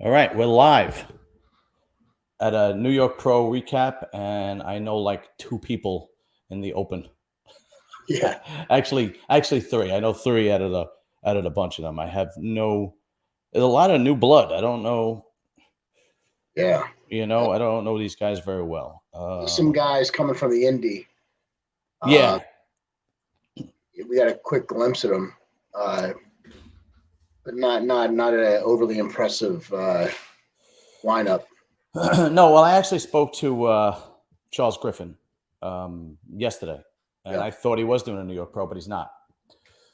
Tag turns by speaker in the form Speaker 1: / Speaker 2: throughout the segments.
Speaker 1: All right, we're live at a New York Pro recap, and I know like two people in the open.
Speaker 2: Yeah,
Speaker 1: actually three. I know three out of the bunch of them. I have no. There's a lot of new blood. I don't know.
Speaker 2: yeah.
Speaker 1: I don't know these guys very well.
Speaker 2: There's some guys coming from the indie.
Speaker 1: Yeah.
Speaker 2: We got a quick glimpse of them, but not an overly impressive lineup.
Speaker 1: No, well, I actually spoke to Charles Griffin yesterday, and
Speaker 2: Yeah.
Speaker 1: I thought he was doing a New York Pro, but he's not.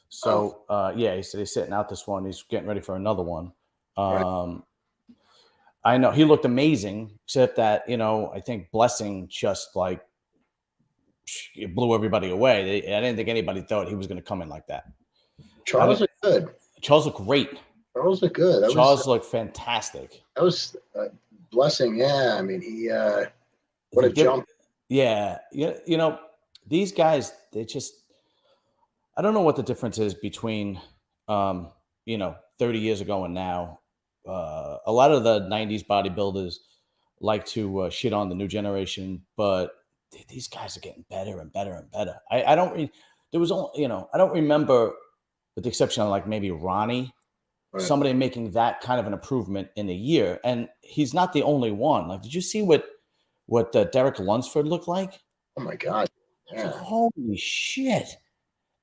Speaker 1: So yeah, he said he's sitting out this one. He's getting ready for another one.
Speaker 2: Right.
Speaker 1: I know he looked amazing, except that I think Blessing just like blew everybody away. I didn't think anybody thought he was going to come in like that.
Speaker 2: Charles looked good.
Speaker 1: Charles looked great.
Speaker 2: Charles looked good.
Speaker 1: Charles looked fantastic.
Speaker 2: That was Blessing. Yeah, I mean what a jump.
Speaker 1: Yeah, these guys, they just. I don't know what the difference is between 30 years ago and now. A lot of the 90s bodybuilders like to shit on the new generation, but these guys are getting better and better and better. I don't there was only, I don't remember, with the exception of like maybe Ronnie,
Speaker 2: Right.
Speaker 1: somebody making that kind of an improvement in a year. And he's not the only one. Like, did you see what Derek Lunsford looked like?
Speaker 2: Oh my God. Yeah.
Speaker 1: Holy shit.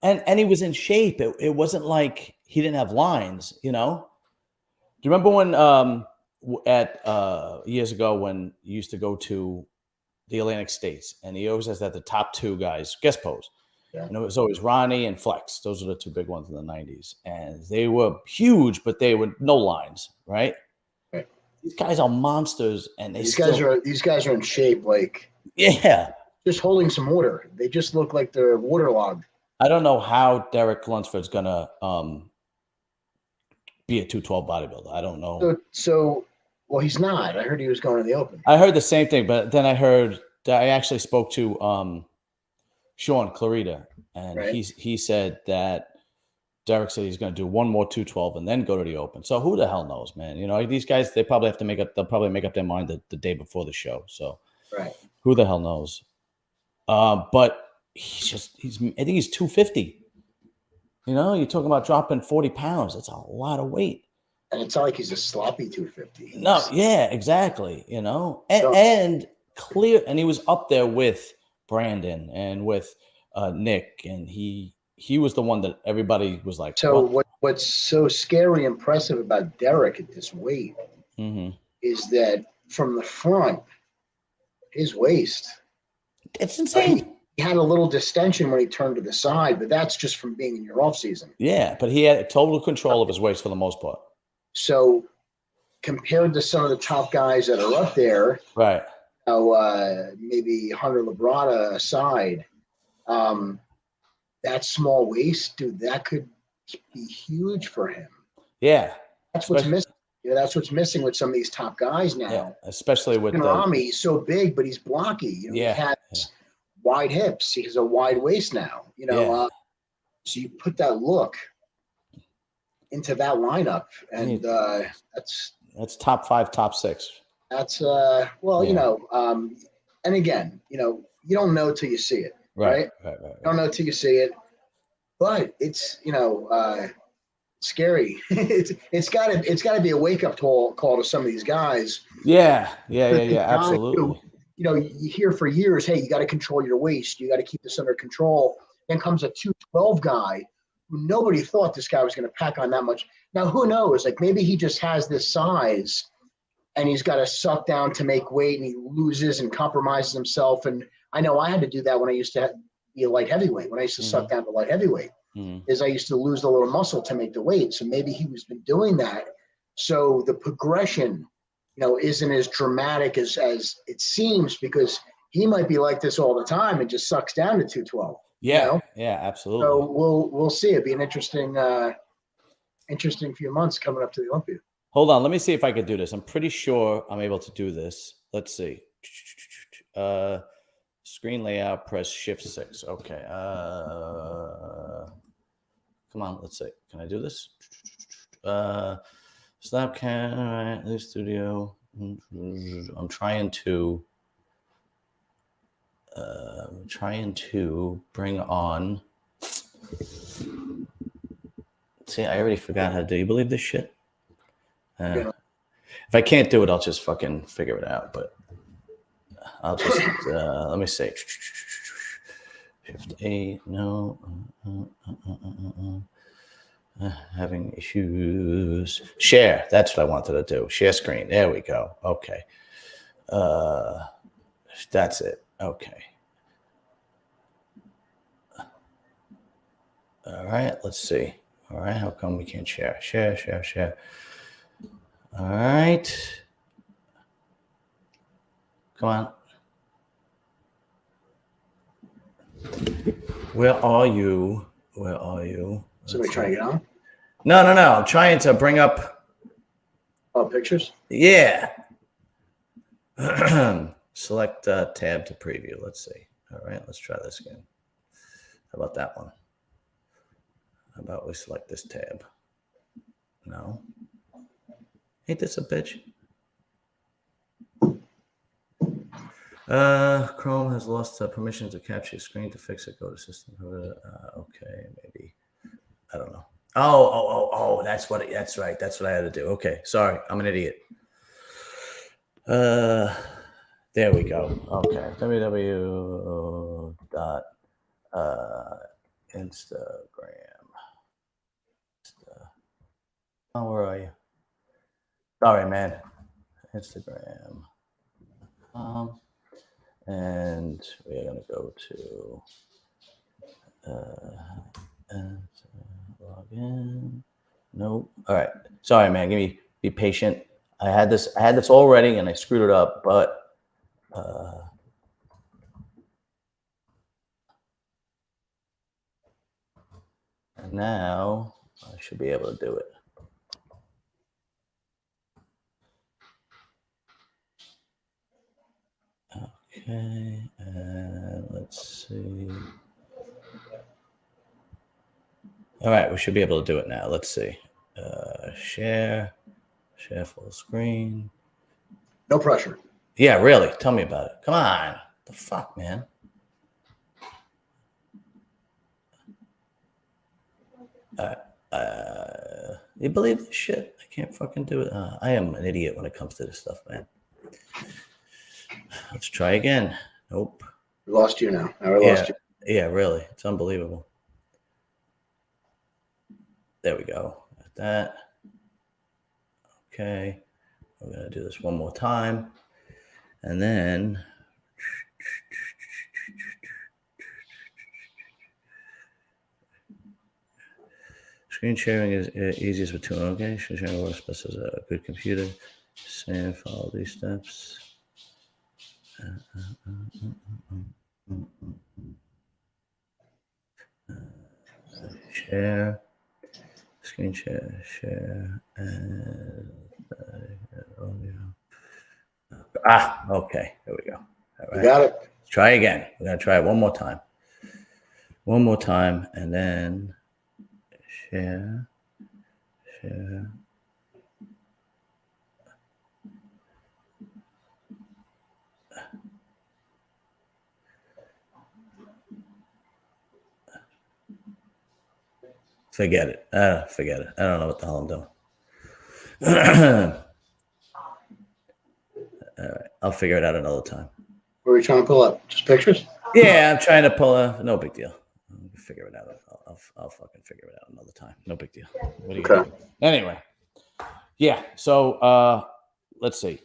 Speaker 1: And he was in shape. It wasn't like he didn't have lines, Do you remember when at years ago when you used to go to the Atlantic States, and he always has that the top two guys guest pose.
Speaker 2: Yeah.
Speaker 1: And it was always Ronnie and Flex. Those were the two big ones in the 90s. And they were huge, but they were no lines, right?
Speaker 2: Right.
Speaker 1: These guys are monsters, and
Speaker 2: these guys are in shape, like just holding some water. They just look like they're waterlogged.
Speaker 1: I don't know how Derek Lunsford's gonna be a 212 bodybuilder. I don't know.
Speaker 2: So well, he's not. I heard he was going to the open.
Speaker 1: I heard the same thing, but then I heard that I actually spoke to Sean Clarita, and
Speaker 2: Right.
Speaker 1: he said that Derek said he's going to do one more 212 and then go to the open. So who the hell knows, man? These guys, they'll probably make up their mind the day before the show. So
Speaker 2: right.
Speaker 1: Who the hell knows? But I think he's 250. You're talking about dropping 40 pounds. That's a lot of weight.
Speaker 2: And it's not like he's a sloppy 250.
Speaker 1: No, yeah, exactly. And clear. And he was up there with Brandon and with Nick, and he was the one that everybody was like.
Speaker 2: So what's so scary impressive about Derek at this weight is that from the front, his waist,
Speaker 1: it's insane.
Speaker 2: He had a little distension when he turned to the side, but that's just from being in your off season.
Speaker 1: Yeah, but he had total control of his waist for the most part.
Speaker 2: So compared to some of the top guys that are up there,
Speaker 1: right?
Speaker 2: Maybe Hunter Labrada aside, that small waist, dude, that could be huge for him.
Speaker 1: Yeah,
Speaker 2: that's what's missing. That's what's missing with some of these top guys now.
Speaker 1: Yeah, especially with
Speaker 2: Rami. He's so big, but he's blocky. He has wide hips. He has a wide waist now. So you put that look into that lineup, and
Speaker 1: that's top 5, top 6.
Speaker 2: That's and again, you don't know till you see it, right? You don't know till you see it, but it's scary. it's got to be a wake up call to some of these guys.
Speaker 1: Yeah, absolutely.
Speaker 2: You hear for years, hey, you got to control your waist. You got to keep this under control. Then comes a 212 guy who nobody thought this guy was going to pack on that much. Now, who knows? Like maybe he just has this size and he's got to suck down to make weight and he loses and compromises himself. And I know I had to do that when I used to be a light heavyweight, when I used to suck down to light heavyweight, is I used to lose a little muscle to make the weight. So maybe he was been doing that. So the progression, isn't as dramatic as it seems, because he might be like this all the time and just sucks down to 212.
Speaker 1: Yeah, yeah, absolutely.
Speaker 2: So we'll see. It'd be an interesting few months coming up to the Olympia.
Speaker 1: Hold on, let me see if I could do this. I'm pretty sure I'm able to do this. Let's see. Screen layout, press Shift 6. Okay. Come on, let's see. Can I do this? Stop can. All right, the studio. I'm trying to bring on. See, I already forgot how to do. You believe this shit?
Speaker 2: Yeah.
Speaker 1: If I can't do it, I'll just fucking figure it out. But I'll just let me see. Shift A. No. Having issues. Share. That's what I wanted to do. Share screen. There we go. Okay. That's it. Okay. All right. Let's see. All right. How come we can't share? Share. All right. Come on. Where are you?
Speaker 2: Somebody trying to get on?
Speaker 1: No. I'm trying to bring up.
Speaker 2: Oh, pictures?
Speaker 1: Yeah. Select tab to preview. Let's see. All right. Let's try this again. How about that one? How about we select this tab? No. Ain't this a bitch? Chrome has lost permission to capture your screen. To fix it, go to system. Okay, maybe. I don't know. Oh, that's right. That's what I had to do. Okay, sorry. I'm an idiot. There we go. Okay. www.instagram. Oh, where are you? Sorry, man. Instagram. And we're going to go to log in. Nope. All right. Sorry, man. Be patient. I had this all ready and I screwed it up, but now I should be able to do it. Okay, and let's see. All right, we should be able to do it now. Let's see. Share full screen.
Speaker 2: No pressure.
Speaker 1: Yeah, really. Tell me about it. Come on. The fuck, man. You believe this shit? I can't fucking do it. I am an idiot when it comes to this stuff, man. Let's try again. Nope.
Speaker 2: We lost you now. I lost you.
Speaker 1: Yeah, really. It's unbelievable. There we go. Got that. Okay. We're going to do this one more time. And then screen sharing is easiest with two. Okay. Sharing workspace is a good computer. Save, follow these steps. Share. Screen share, and audio. Okay. There we go. All right.
Speaker 2: You got it.
Speaker 1: Let's try again. We're going to try it one more time. And then share. Forget it. Forget it. I don't know what the hell I'm doing. All right. I'll figure it out another time.
Speaker 2: What are we trying to pull up? Just pictures?
Speaker 1: Yeah, I'm trying to pull no big deal. I'll figure it out. I'll fucking figure it out another time. No big deal. What are you gonna do? Anyway. Yeah. So let's see.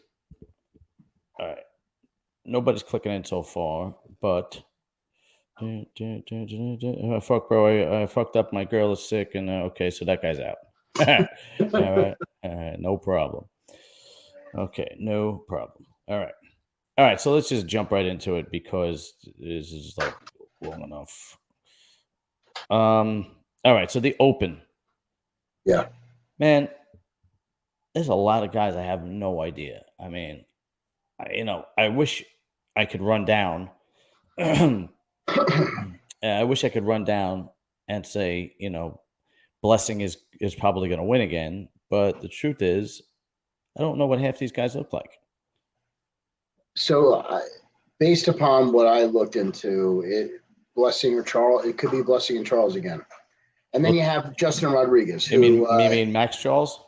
Speaker 1: All right. Nobody's clicking in so far, but fuck, bro. I fucked up. My girl is sick, and okay, so that guy's out. All right, no problem. Okay, no problem. All right. So let's just jump right into it because this is like long enough. All right. So the Open.
Speaker 2: Yeah.
Speaker 1: Man, there's a lot of guys I have no idea. I mean, I wish I could run down. I wish I could run down and say, Blessing is probably going to win again, but the truth is, I don't know what half these guys look like.
Speaker 2: So, based upon what I looked into, it could be Blessing and Charles again. And then you have Justin Rodriguez,
Speaker 1: You
Speaker 2: who,
Speaker 1: mean Max Charles?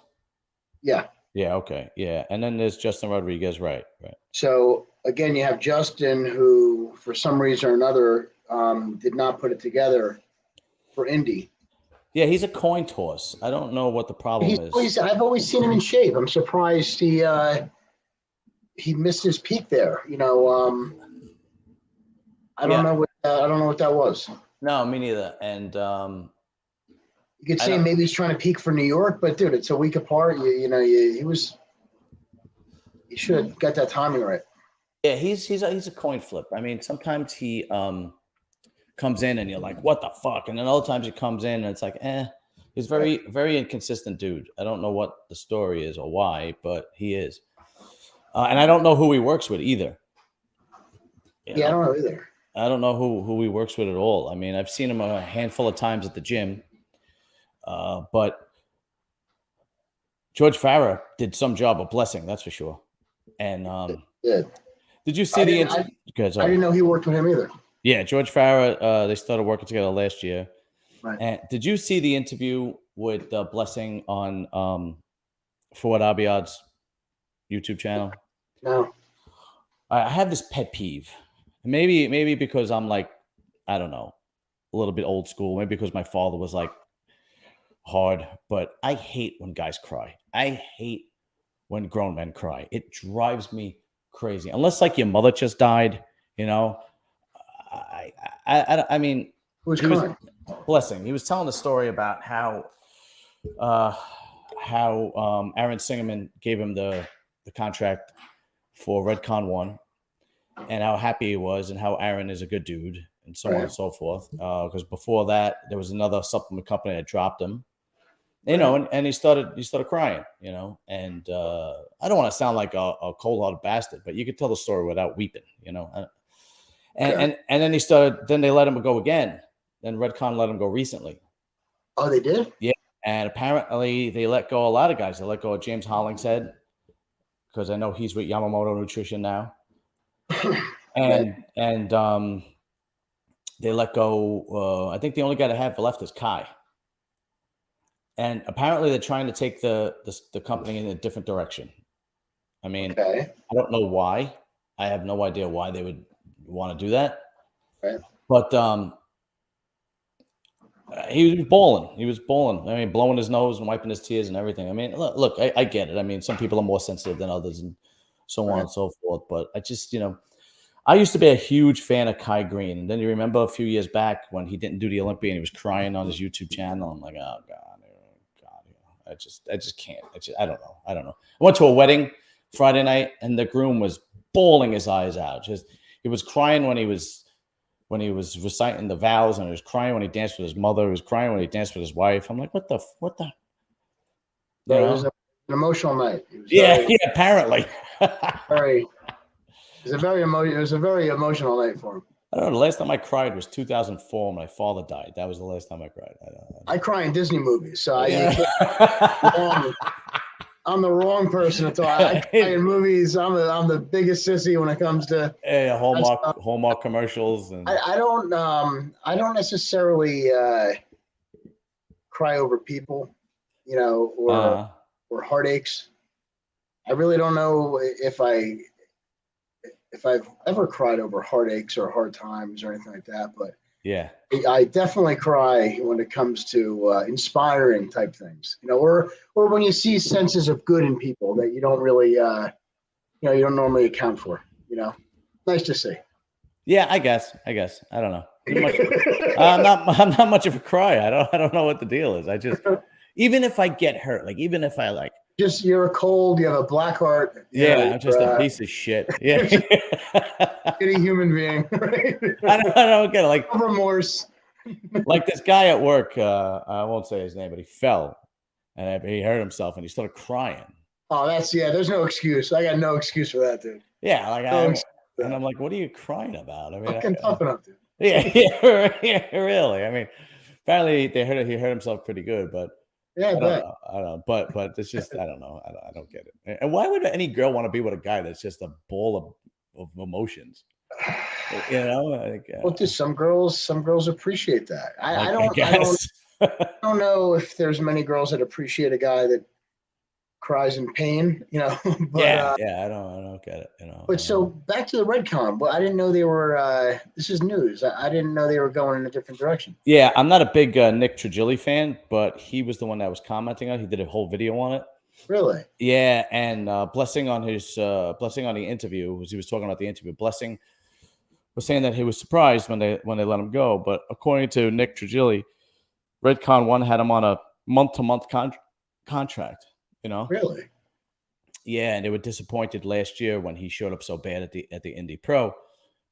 Speaker 2: yeah.
Speaker 1: Yeah, okay. Yeah. And then there's Justin Rodriguez, right.
Speaker 2: So again, you have Justin, who for some reason or another did not put it together for Indy.
Speaker 1: Yeah, he's a coin toss. I don't know what the problem is.
Speaker 2: I've always seen him in shape. I'm surprised he missed his peak there. I don't know what that was.
Speaker 1: No, me neither. And
Speaker 2: you could say maybe he's trying to peak for New York, but dude, it's a week apart. He should have got that timing right.
Speaker 1: Yeah, he's a coin flip. I mean, sometimes he comes in and you're like, what the fuck? And then other times he comes in and it's like, he's very, very inconsistent dude. I don't know what the story is or why, but he is. And I don't know who he works with either.
Speaker 2: I don't know either.
Speaker 1: I don't know who he works with at all. I mean, I've seen him a handful of times at the gym, but George Farah did some job of blessing, that's for sure. And did you see the interview?
Speaker 2: I didn't know he worked with him either.
Speaker 1: Yeah, George Farah, they started working together last year.
Speaker 2: Right.
Speaker 1: And did you see the interview with Blessing on Fouad Abiad's YouTube channel?
Speaker 2: No.
Speaker 1: I have this pet peeve. Maybe because I'm like, I don't know, a little bit old school. Maybe because my father was like hard, but I hate when guys cry. I hate when grown men cry. It drives me crazy. Unless like your mother just died, I mean,
Speaker 2: Who's crying?
Speaker 1: Blessing. He was telling a story about how Aaron Singerman gave him the contract for Redcon 1 and how happy he was and how Aaron is a good dude and so on and so forth. Because before that, there was another supplement company that dropped him. And he started crying, and I don't want to sound like a cold-hearted bastard, but you could tell the story without weeping, And then then they let him go again. Then Redcon let him go recently.
Speaker 2: Oh, they did?
Speaker 1: Yeah. And apparently they let go a lot of guys. They let go of James Hollingshead because I know he's with Yamamoto Nutrition now. and they let go. I think the only guy they have left is Kai. And apparently they're trying to take the company in a different direction. I mean, I don't know why. I have no idea why they would want to do that.
Speaker 2: Right.
Speaker 1: But he was balling. He was balling. I mean, blowing his nose and wiping his tears and everything. I mean, look, I get it. I mean, some people are more sensitive than others and so on and so forth. But I just, I used to be a huge fan of Kai Green. And then you remember a few years back when he didn't do the Olympia and he was crying on his YouTube channel. I'm like, oh, God. I just can't. I don't know. I went to a wedding Friday night and the groom was bawling his eyes out. He was crying when he was reciting the vows, and he was crying when he danced with his mother. He was crying when he danced with his wife. I'm like, what the?
Speaker 2: It was an emotional night.
Speaker 1: Apparently.
Speaker 2: It was a very emotional night for him.
Speaker 1: I don't know. The last time I cried was 2004 when my father died. That was the last time I cried.
Speaker 2: I cry in Disney movies, so I'm the wrong person to talk. I cry in movies. I'm the biggest sissy when it comes to
Speaker 1: Hallmark commercials. And
Speaker 2: I don't necessarily cry over people, or heartaches. I really don't know if I've ever cried over heartaches or hard times or anything like that, but
Speaker 1: yeah,
Speaker 2: I definitely cry when it comes to inspiring type things, or when you see senses of good in people that you don't really, you don't normally account for, nice to see.
Speaker 1: Yeah, I guess. I don't know. I'm not much of a crier. I don't know what the deal is. I just, even if I get hurt, like even if I like,
Speaker 2: just you're cold, you have a black heart.
Speaker 1: I'm just a piece of shit. Yeah.
Speaker 2: Any human being. Right?
Speaker 1: I don't get it. Like
Speaker 2: no remorse.
Speaker 1: Like this guy at work, I won't say his name, but he fell and he hurt himself and he started crying.
Speaker 2: Oh, there's no excuse. I got no excuse for that, dude.
Speaker 1: Yeah, and I'm like, what are you crying about? I mean,
Speaker 2: fucking tough enough, dude.
Speaker 1: Yeah, really. I mean, apparently he hurt himself pretty good, but
Speaker 2: Yeah, I bet.
Speaker 1: I don't know, but it's just I don't know. I don't get it. And why would any girl want to be with a guy that's just a ball of emotions? You know, like,
Speaker 2: Well, just some girls appreciate that. I
Speaker 1: I
Speaker 2: don't I don't
Speaker 1: guess.
Speaker 2: I don't know if there's many girls that appreciate a guy that cries in pain, but
Speaker 1: Yeah, yeah. I don't get it. You know.
Speaker 2: but so back to the Redcon. Well, I didn't know they were. This is news. I didn't know they were going in a different direction.
Speaker 1: Yeah, I'm not a big Nick Trigili fan, but he was the one that was commenting on it. He did a whole video on it.
Speaker 2: Really?
Speaker 1: Yeah, and Blessing on his Blessing on the interview was he was talking about the interview. Blessing was saying that he was surprised when they let him go, but according to Nick Trigili, Redcon One had him on a month-to-month contract. You know,
Speaker 2: Really?
Speaker 1: yeah, and they were disappointed last year when he showed up so bad at the Indy Pro,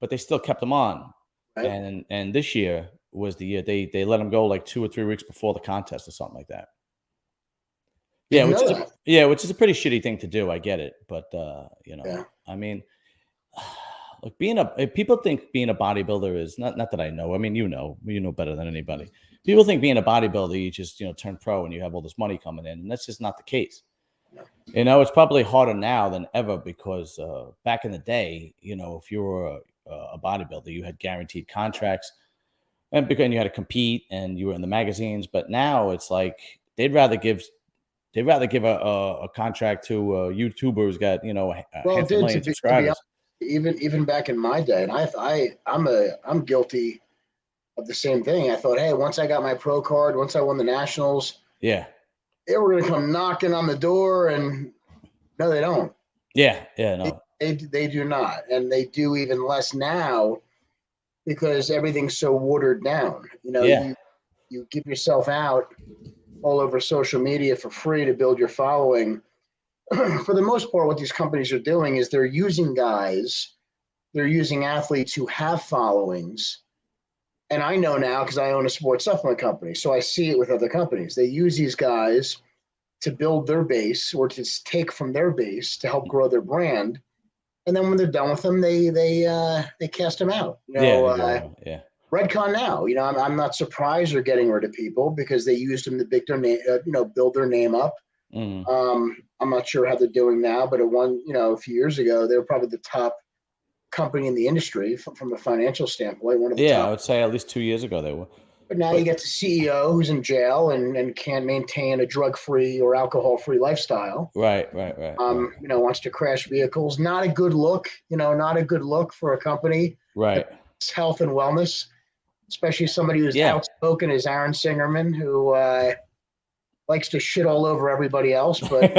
Speaker 1: but they still kept him on.
Speaker 2: Right?
Speaker 1: And this year was the year they let him go like 2 or 3 weeks before the contest or something like that. Yeah,
Speaker 2: Didn't know that.
Speaker 1: which is a pretty shitty thing to do. I get it, but
Speaker 2: Yeah.
Speaker 1: I mean, like if people think being a bodybuilder is not that I know. I mean, you know better than anybody. People think being a bodybuilder, you just turn pro and you have all this money coming in, and that's just not the case.
Speaker 2: No.
Speaker 1: It's probably harder now than ever because back in the day, if you were a bodybuilder, you had guaranteed contracts, and because you had to compete and you were in the magazines. But now it's like they'd rather give a contract to a YouTuber who's got
Speaker 2: Well,
Speaker 1: half a
Speaker 2: dude,
Speaker 1: million
Speaker 2: to be honest,
Speaker 1: subscribers.
Speaker 2: even back in my day, and I'm guilty of the same thing. I thought, hey, once I got my pro card, once I won the nationals,
Speaker 1: Yeah,
Speaker 2: they were going to come knocking on the door, and no, they don't.
Speaker 1: yeah,
Speaker 2: They,
Speaker 1: no,
Speaker 2: they do not, and they do even less now because everything's so watered down.
Speaker 1: yeah,
Speaker 2: You give yourself out all over social media for free to build your following. For the most part, what these companies are doing is they're using athletes who have followings. And I know now because I own a sports supplement company, so I see it with other companies. They use these guys to build their base or to take from their base to help grow their brand. And then when they're done with them, they cast them out.
Speaker 1: yeah, they go, yeah,
Speaker 2: Redcon now, I'm not surprised they're getting rid of people because they used them to build their name up.
Speaker 1: mm,
Speaker 2: I'm not sure how they're doing now, but a few years ago, they were probably the top company in the industry from a financial standpoint, one of the
Speaker 1: yeah. I
Speaker 2: top.
Speaker 1: would say at least 2 years ago they were,
Speaker 2: But now you
Speaker 1: but
Speaker 2: get the CEO who's in jail and can't maintain a drug-free or alcohol-free lifestyle.
Speaker 1: right.
Speaker 2: Wants to crash vehicles. Not a good look. Not a good look for a company.
Speaker 1: Right.
Speaker 2: It's health and wellness, especially somebody who's
Speaker 1: Yeah.
Speaker 2: outspoken as Aaron Singerman, who likes to shit all over everybody else. But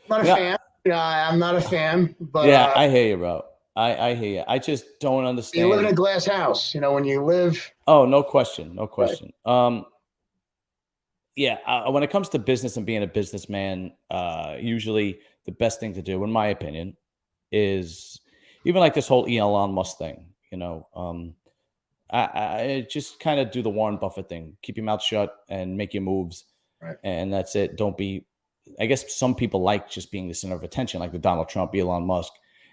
Speaker 2: I'm not a fan. I'm not a fan. But
Speaker 1: yeah, I hear you, bro. I hear you. I just don't
Speaker 2: you live in a
Speaker 1: understand.
Speaker 2: glass house. When you live.
Speaker 1: Oh, no question, no
Speaker 2: Right.
Speaker 1: question. Yeah, when it comes to business and being a businessman, usually the best thing to do, in my opinion, is even like this whole Elon Musk thing. I just kind of do the Warren Buffett thing: keep your mouth shut and make your moves,
Speaker 2: Right.
Speaker 1: and that's it. Don't be. I guess some people like just being the center of attention, like the Donald Trump, Elon Musk,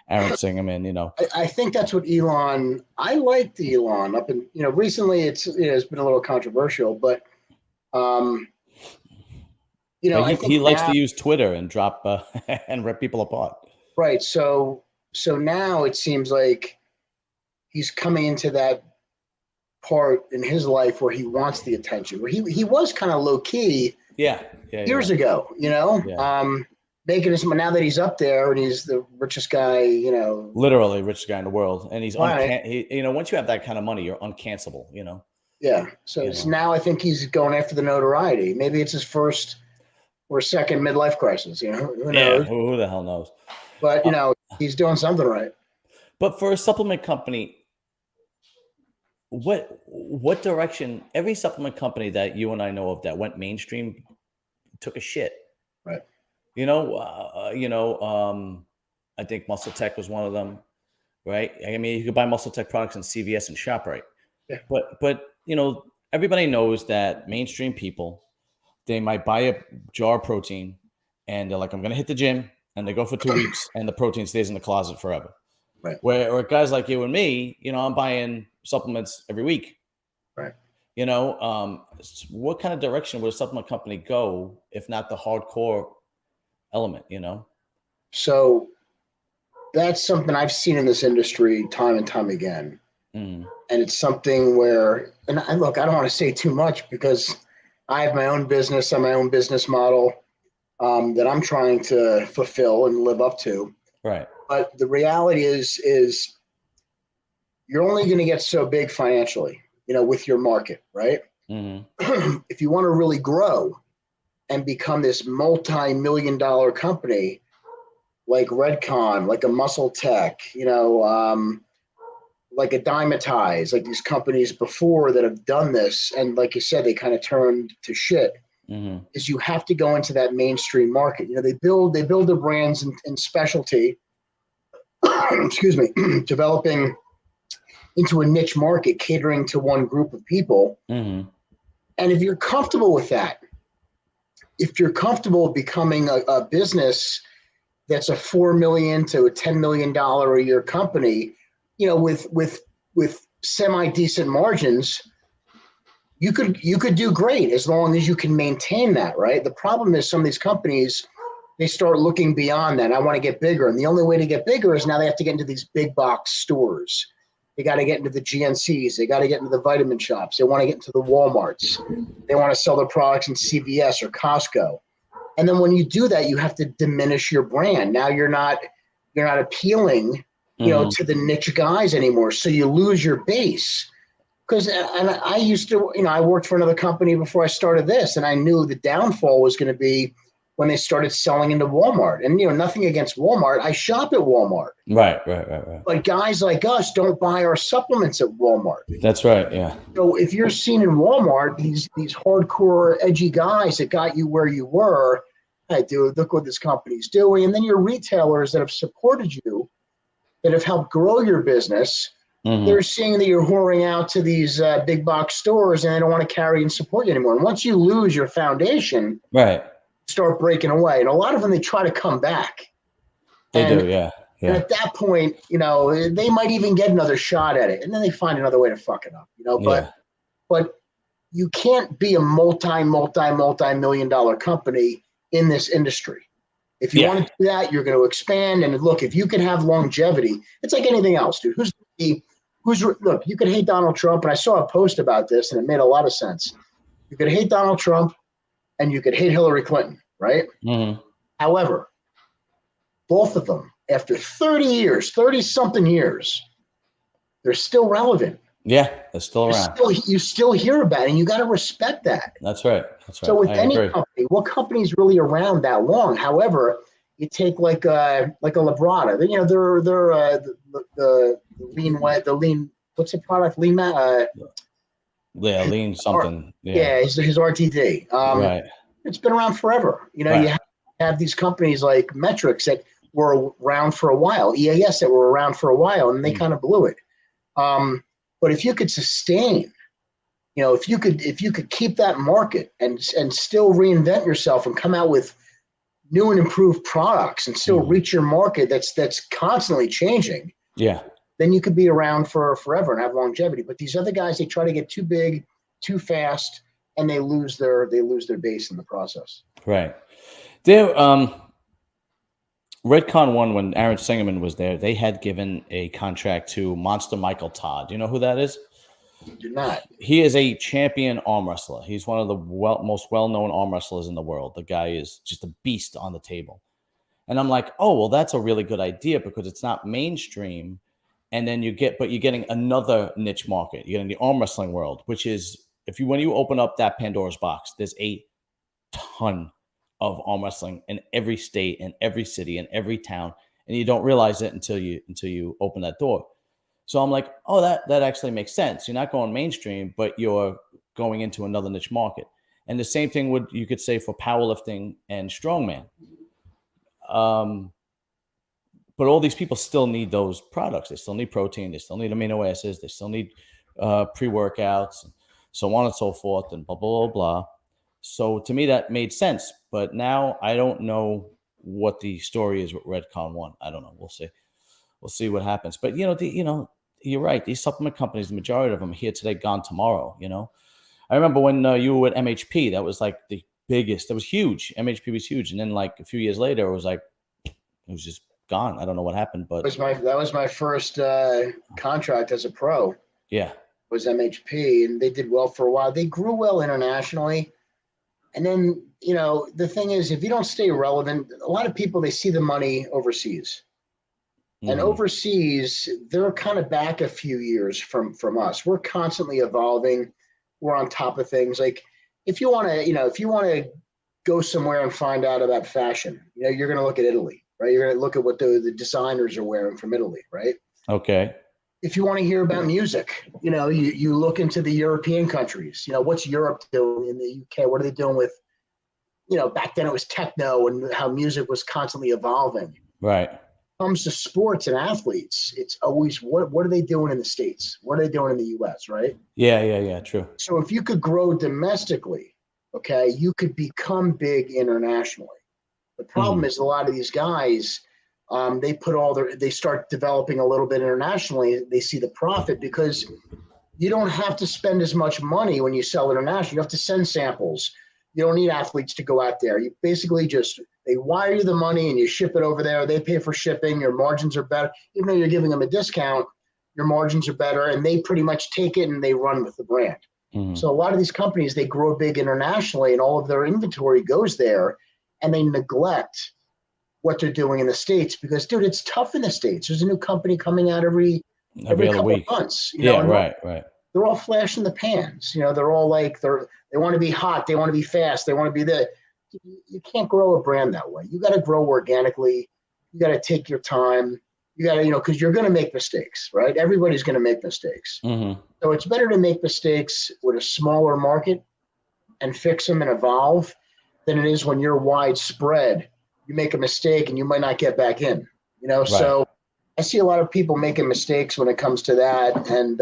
Speaker 1: Aaron Singerman.
Speaker 2: I think that's what Elon. I liked Elon up in recently. It's been a little controversial, but
Speaker 1: But
Speaker 2: I
Speaker 1: he
Speaker 2: think
Speaker 1: likes
Speaker 2: now,
Speaker 1: to use Twitter and drop and rip people apart.
Speaker 2: right. So now it seems like he's coming into that part in his life where he wants the attention. Where he was kind of low key
Speaker 1: Yeah,
Speaker 2: years
Speaker 1: yeah,
Speaker 2: ago.
Speaker 1: yeah.
Speaker 2: Making this. Now that he's up there and he's the richest guy.
Speaker 1: Literally richest guy in the world, and he's
Speaker 2: Right.
Speaker 1: once you have that kind of money, you're uncancelable.
Speaker 2: Yeah. So now I think he's going after the notoriety. Maybe it's his first or second midlife crisis. Who
Speaker 1: Yeah,
Speaker 2: knows?
Speaker 1: who the hell knows?
Speaker 2: But he's doing something right.
Speaker 1: But for a supplement company, what direction? Every supplement company that you and I know of that went mainstream took a shit.
Speaker 2: Right.
Speaker 1: I think Muscle Tech was one of them, right? I mean, you could buy Muscle Tech products in CVS and ShopRite,
Speaker 2: Yeah.
Speaker 1: but everybody knows that mainstream people, they might buy a jar of protein and they're like, I'm going to hit the gym, and they go for 2 weeks and the protein stays in the closet forever.
Speaker 2: Right.
Speaker 1: Where guys like you and me, I'm buying supplements every week.
Speaker 2: Right.
Speaker 1: You know, what kind of direction would a supplement company go if not the hardcore element? You know.
Speaker 2: So that's something I've seen in this industry time and time again.
Speaker 1: Mm.
Speaker 2: And it's something where, and look, I don't want to say too much because I have my own business and my own business model that I'm trying to fulfill and live up to.
Speaker 1: Right.
Speaker 2: But the reality is you're only going to get so big financially, with your market, right?
Speaker 1: Mm-hmm.
Speaker 2: If you want to really grow and become this multi-million-dollar company like Redcon, like a Muscle Tech, like a Dymatize, like these companies before that have done this, and like you said, they kind of turned to shit.
Speaker 1: Mm-hmm.
Speaker 2: Is you have to go into that mainstream market. They build their brands in specialty. Excuse me, developing into a niche market, catering to one group of people.
Speaker 1: Mm-hmm.
Speaker 2: And if you're comfortable with that, if you're comfortable becoming a business that's a $4 million to a $10 million a year company, with semi decent margins, you could do great as long as you can maintain that, right? The problem is some of these companies, they start looking beyond that. I want to get bigger, and the only way to get bigger is now they have to get into these big box stores. They got to get into the GNCs. They got to get into the vitamin shops. They want to get into the Walmarts. They want to sell their products in CVS or Costco. And then when you do that, you have to diminish your brand. Now you're not appealing, to the niche guys anymore. So you lose your base. Because, and I used to, I worked for another company before I started this, and I knew the downfall was going to be when they started selling into Walmart. And, nothing against Walmart. I shop at Walmart.
Speaker 1: Right.
Speaker 2: But guys like us don't buy our supplements at Walmart.
Speaker 1: That's right. Yeah.
Speaker 2: So if you're seen in Walmart, these hardcore, edgy guys that got you where you were, hey, dude, look what this company's doing. And then your retailers that have supported you, that have helped grow your business, they're seeing that you're whoring out to these big box stores, and they don't want to carry and support you anymore. And once you lose your foundation,
Speaker 1: right,
Speaker 2: start breaking away. And a lot of them, they try to come back.
Speaker 1: They do, yeah.
Speaker 2: And at that point, they might even get another shot at it, and then they find another way to fuck it up. But you can't be a multi-million dollar company in this industry. If you want to do that, you're going to expand. And look, if you can have longevity, it's like anything else, dude. Look, you could hate Donald Trump, and I saw a post about this, and it made a lot of sense. You could hate Donald Trump, and you could hate Hillary Clinton, right?
Speaker 1: Mm-hmm.
Speaker 2: However, both of them, after 30-something years, they're still relevant.
Speaker 1: Yeah, they're still around.
Speaker 2: You still hear about it, and you got to respect that.
Speaker 1: That's right.
Speaker 2: So with any company, what company is really around that long? However, you take like a Labrada. They're the lean. What's the product? Lean.
Speaker 1: Lean something.
Speaker 2: His RTD.
Speaker 1: Right.
Speaker 2: It's been around forever. You have these companies like Metrics that were around for a while, EAS that were around for a while, and they kind of blew it. But if you could sustain, if you could keep that market and still reinvent yourself and come out with new and improved products and still reach your market that's constantly changing, then you could be around for forever and have longevity. But these other guys, they try to get too big, too fast, and they lose their base in the process.
Speaker 1: Right. There, Redcon 1, when Aaron Singerman was there, they had given a contract to Monster Michael Todd. Do you know who that is?
Speaker 2: Do not.
Speaker 1: He is a champion arm wrestler. He's one of the most well-known arm wrestlers in the world. The guy is just a beast on the table. And I'm like, oh, well, that's a really good idea because it's not mainstream. And then you're getting another niche market. You're getting the arm wrestling world, which is, when you open up that Pandora's box, there's a ton of arm wrestling in every state, in every city, in every town, and you don't realize it until you open that door. So I'm like, oh, that actually makes sense. You're not going mainstream, but you're going into another niche market. And the same thing you could say for powerlifting and strongman. But all these people still need those products. They still need protein. They still need amino acids. They still need pre-workouts, and so on and so forth, and blah, blah, blah, blah. So to me, that made sense. But now I don't know what the story is with Redcon 1. I don't know. We'll see. We'll see what happens. But, you're right. These supplement companies, the majority of them are here today, gone tomorrow, I remember when you were at MHP, that was like the biggest. That was huge. MHP was huge, and then like a few years later, it was like it was just gone. I don't know what happened, but
Speaker 2: That was my first contract as a pro.
Speaker 1: yeah,
Speaker 2: Was MHP, and they did well for a while. They grew well internationally, and then the thing is, if you don't stay relevant, a lot of people they see the money overseas. And overseas, they're kind of back a few years from us. We're constantly evolving. We're on top of things. Like if you want to go somewhere and find out about fashion, you're going to look at Italy, right? You're going to look at what the designers are wearing from Italy, right?
Speaker 1: Okay.
Speaker 2: If you want to hear about music, you look into the European countries. What's Europe doing in the UK? What are they doing with, back then it was techno and how music was constantly evolving.
Speaker 1: Right.
Speaker 2: Comes to sports and athletes, it's always what are they doing in the States? What are they doing in the US, right?
Speaker 1: Yeah, true.
Speaker 2: So if you could grow domestically, okay, you could become big internationally. The problem is a lot of these guys, they start developing a little bit internationally. They see the profit because you don't have to spend as much money when you sell international. You have to send samples. You don't need athletes to go out there. You basically they wire you the money and you ship it over there. They pay for shipping. Your margins are better. Even though you're giving them a discount, your margins are better, and they pretty much take it and they run with the brand. So a lot of these companies, they grow big internationally and all of their inventory goes there, and they neglect what they're doing in the States because, dude, it's tough in the States. There's a new company coming out every couple
Speaker 1: week.
Speaker 2: Of months.
Speaker 1: Right.
Speaker 2: They're all flash in the pans. They're all like they want to be hot. They want to be fast. They want to be the. You can't grow a brand that way. You got to grow organically. You got to take your time. You got to, because you're going to make mistakes, right? Everybody's going to make mistakes. So it's better to make mistakes with a smaller market and fix them and evolve than it is when you're widespread. You make a mistake and you might not get back in.
Speaker 1: Right.
Speaker 2: So I see a lot of people making mistakes when it comes to that, and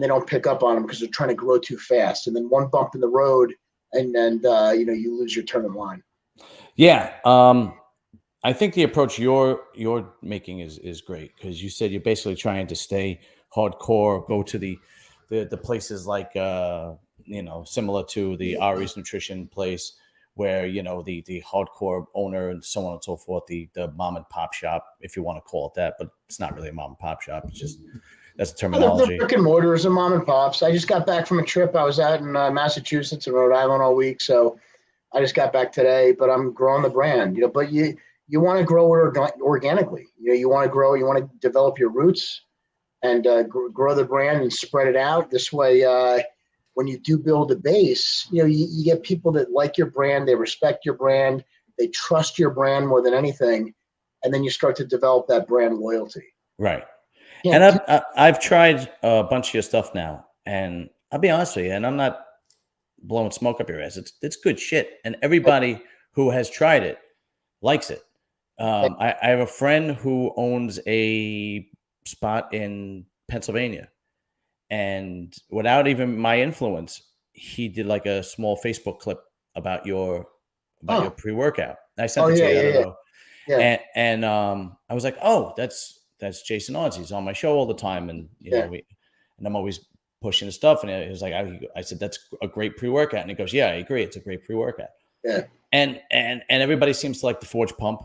Speaker 2: they don't pick up on them because they're trying to grow too fast. And then one bump in the road, and you lose your turn in line.
Speaker 1: Yeah. I think the approach you're making is great because you said you're basically trying to stay hardcore, go to the places like similar to the Ari's Nutrition place where the hardcore owner and so on and so forth, the mom and pop shop, if you want to call it that, but it's not really a mom and pop shop. It's just that's the terminology.
Speaker 2: The brick and mortars and mom and pops. I just got back from a trip. I was out in Massachusetts and Rhode Island all week, so I just got back today. But I'm growing the brand, But you want to grow it organically. You want to grow. You want to develop your roots and grow the brand and spread it out. This way, when you do build a base, you get people that like your brand. They respect your brand. They trust your brand more than anything, and then you start to develop that brand loyalty.
Speaker 1: Right. Yeah, and I've tried a bunch of your stuff now, and I'll be honest with you, and I'm not blowing smoke up your ass. It's good shit, and everybody who has tried it likes it. I have a friend who owns a spot in Pennsylvania, and without even my influence, he did like a small Facebook clip about your pre-workout. I sent it to you. Yeah. And I was like, oh, that's Jason Arntz. He's on my show all the time, and and I'm always pushing his stuff. And he was like, I said, that's a great pre-workout, and he goes, yeah, I agree, it's a great pre-workout. Yeah. And everybody seems to like the Forge Pump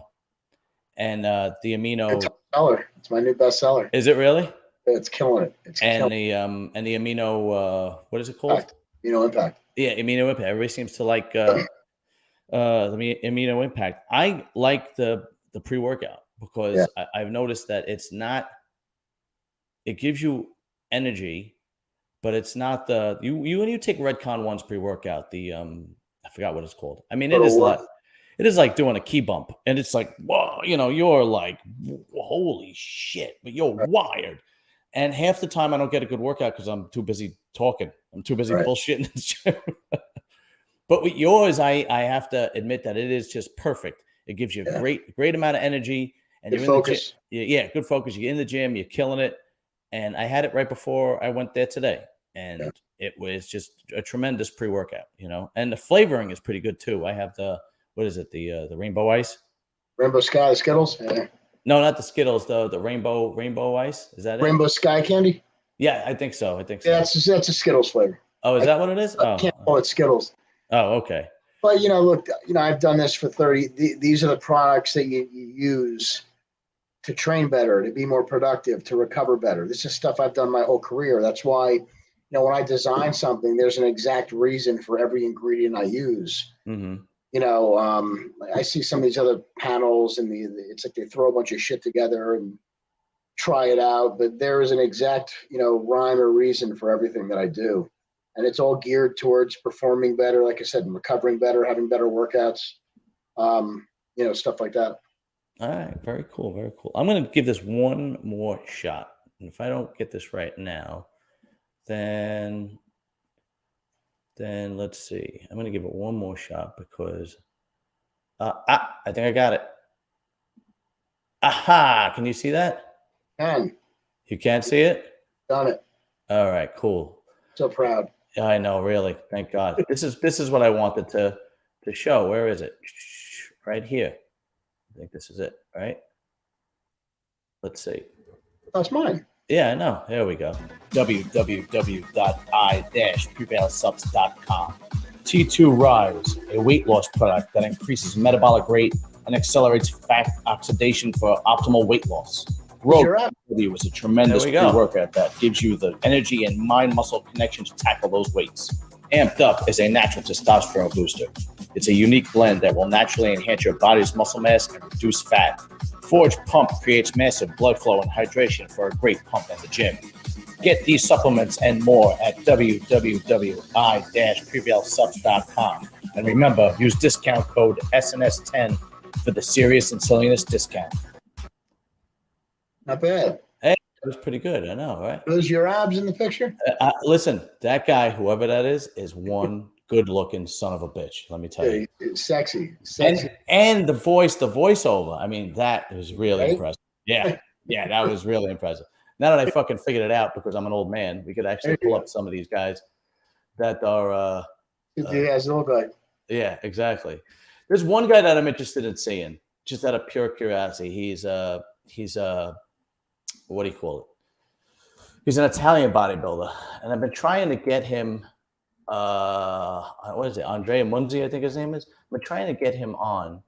Speaker 1: and the amino.
Speaker 2: It's seller. It's my new best seller.
Speaker 1: Is it really?
Speaker 2: It's killing it.
Speaker 1: And the amino, what is it called?
Speaker 2: Amino Impact.
Speaker 1: Yeah, Amino Impact. Everybody seems to like the Amino Impact. I like the pre-workout because I've noticed that it's not. It gives you energy, but it's not the you when you take Redcon 1's pre-workout. The I forgot what it's called. I mean, it is like doing a key bump, and it's like, whoa, you're like, holy shit, but you're wired. And half the time I don't get a good workout because I'm too busy talking. I'm too busy bullshitting. But with yours, I have to admit that it is just perfect. It gives you a great amount of energy, and
Speaker 2: good focus.
Speaker 1: Good focus. You're in the gym, you're killing it. And I had it right before I went there today, and it was just a tremendous pre-workout, And the flavoring is pretty good too. I have the Rainbow Ice,
Speaker 2: Rainbow Sky, the Skittles. Yeah.
Speaker 1: No, not the Skittles. The Rainbow Ice. Is that
Speaker 2: Rainbow Sky candy?
Speaker 1: Yeah, I think so.
Speaker 2: Yeah, that's a Skittles flavor.
Speaker 1: Oh, is
Speaker 2: I
Speaker 1: that what it is?
Speaker 2: can't call it Skittles.
Speaker 1: Oh, okay.
Speaker 2: But look, I've done this for 30. These are the products that you use to train better, to be more productive, to recover better. This is stuff I've done my whole career. That's why, when I design something, there's an exact reason for every ingredient I use.
Speaker 1: Mm-hmm.
Speaker 2: I see some of these other panels, and it's like they throw a bunch of shit together and try it out, but there is an exact, rhyme or reason for everything that I do. And it's all geared towards performing better, like I said, and recovering better, having better workouts, stuff like that.
Speaker 1: All right, very cool, very cool. I'm going to give this one more shot. And if I don't get this right now, then let's see. I'm going to give it one more shot because I think I got it. Aha! Can you see that? You can't see it?
Speaker 2: Done it.
Speaker 1: All right, cool.
Speaker 2: So proud.
Speaker 1: I know, really. Thank God. This is what I wanted to show. Where is it? Right here. I think this is it, right? Let's see.
Speaker 2: That's mine.
Speaker 1: Yeah, I know. There we go. www.i-prevailsubs.com. T2 Rise, a weight loss product that increases metabolic rate and accelerates fat oxidation for optimal weight loss. Growth was a tremendous pre-workout that gives you the energy and mind-muscle connection to tackle those weights. Amped Up is a natural testosterone booster. It's a unique blend that will naturally enhance your body's muscle mass and reduce fat. Forge Pump creates massive blood flow and hydration for a great pump at the gym. Get these supplements and more at www.i-prevailsubs.com. And remember, use discount code SNS10 for the Serious and Silliness discount.
Speaker 2: Not bad.
Speaker 1: Hey, that was pretty good. I know, right?
Speaker 2: Those your abs in the picture?
Speaker 1: Listen, that guy, whoever that is one good-looking son of a bitch. Let me tell you.
Speaker 2: It's sexy.
Speaker 1: And the voiceover. I mean, that was really impressive. Yeah, that was really impressive. Now that I fucking figured it out, because I'm an old man, we could actually pull up some of these guys that are.
Speaker 2: As an old guy.
Speaker 1: Yeah, exactly. There's one guy that I'm interested in seeing, just out of pure curiosity. He's what do you call it? He's an Italian bodybuilder, and I've been trying to get him. What is it? Andrea Munzi, I think his name is. We're trying to get him on.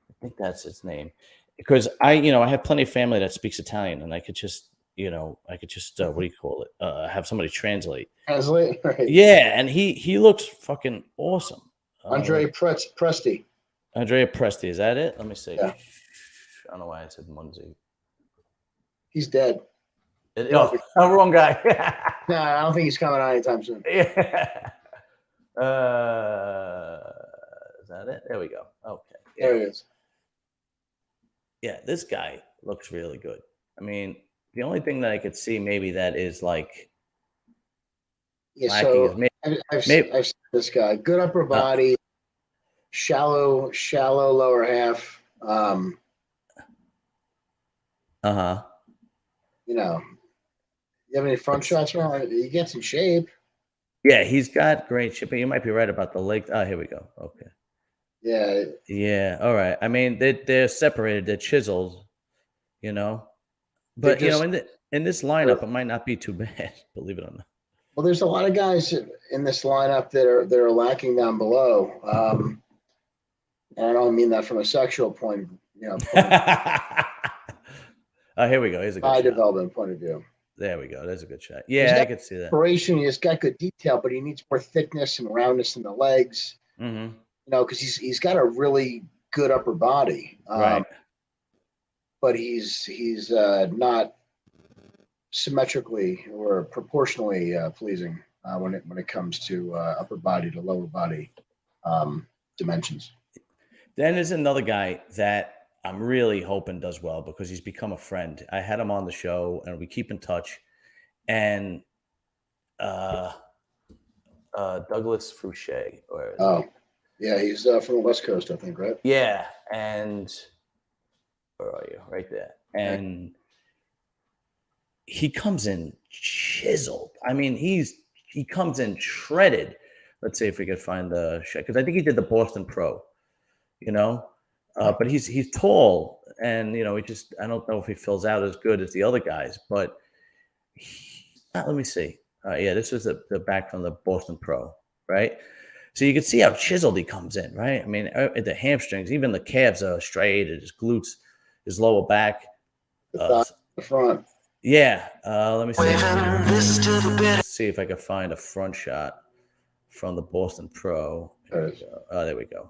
Speaker 1: I think that's his name, because I have plenty of family that speaks Italian, and I could just what do you call it? Have somebody translate.
Speaker 2: Translate, right?
Speaker 1: Yeah, and he looks fucking awesome.
Speaker 2: Andrea Presti.
Speaker 1: Andrea Presti, is that it? Let me see.
Speaker 2: Yeah.
Speaker 1: I don't know why I said Munzi.
Speaker 2: He's dead.
Speaker 1: Wrong guy.
Speaker 2: No, I don't think he's coming out anytime soon.
Speaker 1: Yeah. Is that it? There we go. Okay.
Speaker 2: There he is.
Speaker 1: Yeah, this guy looks really good. I mean, the only thing that I could see maybe that is like
Speaker 2: so I've seen this guy. Good upper body, shallow lower half. You have any front shots around? He gets in shape.
Speaker 1: Yeah, he's got great shape. You might be right about the legs. Oh, here we go. Okay.
Speaker 2: Yeah.
Speaker 1: Yeah. All right. I mean, they're separated. They're chiseled. But in this lineup, it might not be too bad. Believe it or not.
Speaker 2: Well, there's a lot of guys in this lineup that are lacking down below. And I don't mean that from a sexual point.
Speaker 1: Oh, here we go. Here's a good
Speaker 2: development point of view.
Speaker 1: There we go. There's a good shot. Yeah, I could see that.
Speaker 2: Separation. He's got good detail, but he needs more thickness and roundness in the legs.
Speaker 1: Mm-hmm.
Speaker 2: Because he's got a really good upper body.
Speaker 1: Right.
Speaker 2: But he's not symmetrically or proportionally pleasing when it comes to upper body to lower body dimensions.
Speaker 1: Then there's another guy that I'm really hoping does well, because he's become a friend. I had him on the show, and we keep in touch. And Douglas Frusche.
Speaker 2: Yeah, he's from the West Coast, I think, right?
Speaker 1: Yeah, and where are you? Right there. And he comes in chiseled. I mean, he comes in shredded. Let's see if we could find the shot, because I think he did the Boston Pro. But he's tall, and I don't know if he fills out as good as the other guys. But let me see. Yeah, this is the back from the Boston Pro, right? So you can see how chiseled he comes in, right? I mean, the hamstrings, even the calves are straight, his glutes, his lower back.
Speaker 2: The thigh, the front.
Speaker 1: Yeah. Let me see. Let's see if I can find a front shot from the Boston Pro. Here we go. Oh, there we go.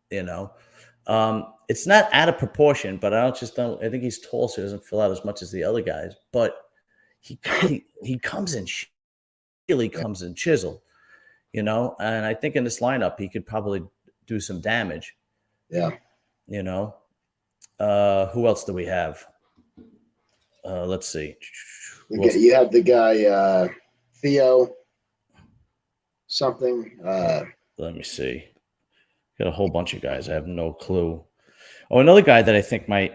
Speaker 1: You know, it's not out of proportion, but I think he's tall, so he doesn't fill out as much as the other guys. But he comes in, really comes in chisel, you know. And I think in this lineup, he could probably do some damage.
Speaker 2: Yeah.
Speaker 1: You know, who else do we have? Let's see.
Speaker 2: You have the guy Theo something.
Speaker 1: Let me see. Got a whole bunch of guys. I have no clue. Oh, another guy that I think might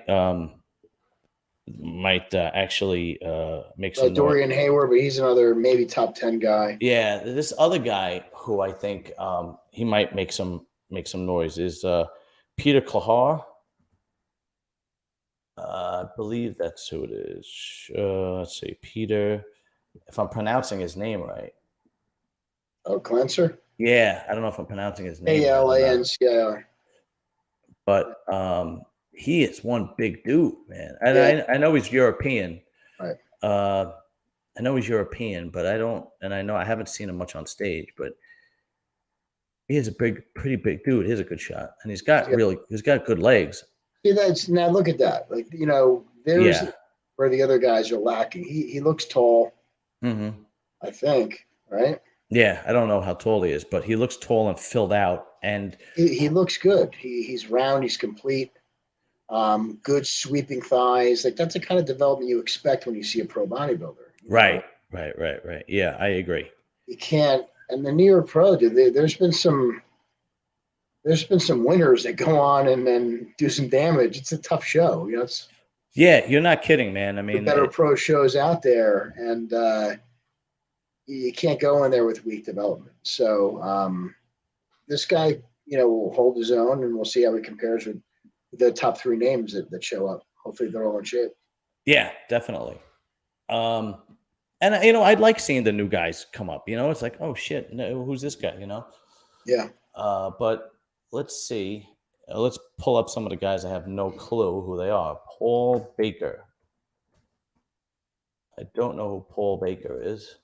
Speaker 1: actually make some
Speaker 2: Dorian Hayward, but he's another maybe top 10 guy.
Speaker 1: Yeah, this other guy who I think he might make some noise is Peter Calhoun. I believe that's who it is. Let's see, Peter. If I'm pronouncing his name right.
Speaker 2: Oh, Cleanser?
Speaker 1: Yeah, I don't know if I'm pronouncing his name.
Speaker 2: A-L-A-N-C-I-R.
Speaker 1: But he is one big dude, man. And I know he's European.
Speaker 2: Right.
Speaker 1: I know he's European, but I know I haven't seen him much on stage, but he is a pretty big dude. He's a good shot. And he's got good legs.
Speaker 2: See, now look at that. Like, you know, there's where the other guys are lacking. He looks tall.
Speaker 1: Mm-hmm.
Speaker 2: I think, right?
Speaker 1: Yeah, I don't know how tall he is, but he looks tall and filled out, and
Speaker 2: he looks good. He's round, he's complete, good sweeping thighs. Like that's the kind of development you expect when you see a pro bodybuilder.
Speaker 1: Right. Yeah, I agree.
Speaker 2: You can't, and the New York Pro, dude, there's been some winners that go on and then do some damage. It's a tough show, you know.
Speaker 1: Yeah, you're not kidding, man. I mean,
Speaker 2: the better pro shows out there, and you can't go in there with weak development. So this guy, you know, will hold his own, and we'll see how he compares with the top 3 names that show up. Hopefully, they're all in shape.
Speaker 1: Yeah, definitely. And you know, I'd like seeing the new guys come up. You know, it's like, oh shit, no, who's this guy? You know.
Speaker 2: Yeah.
Speaker 1: But let's see. Let's pull up some of the guys. I have no clue who they are. Paul Baker. I don't know who Paul Baker is.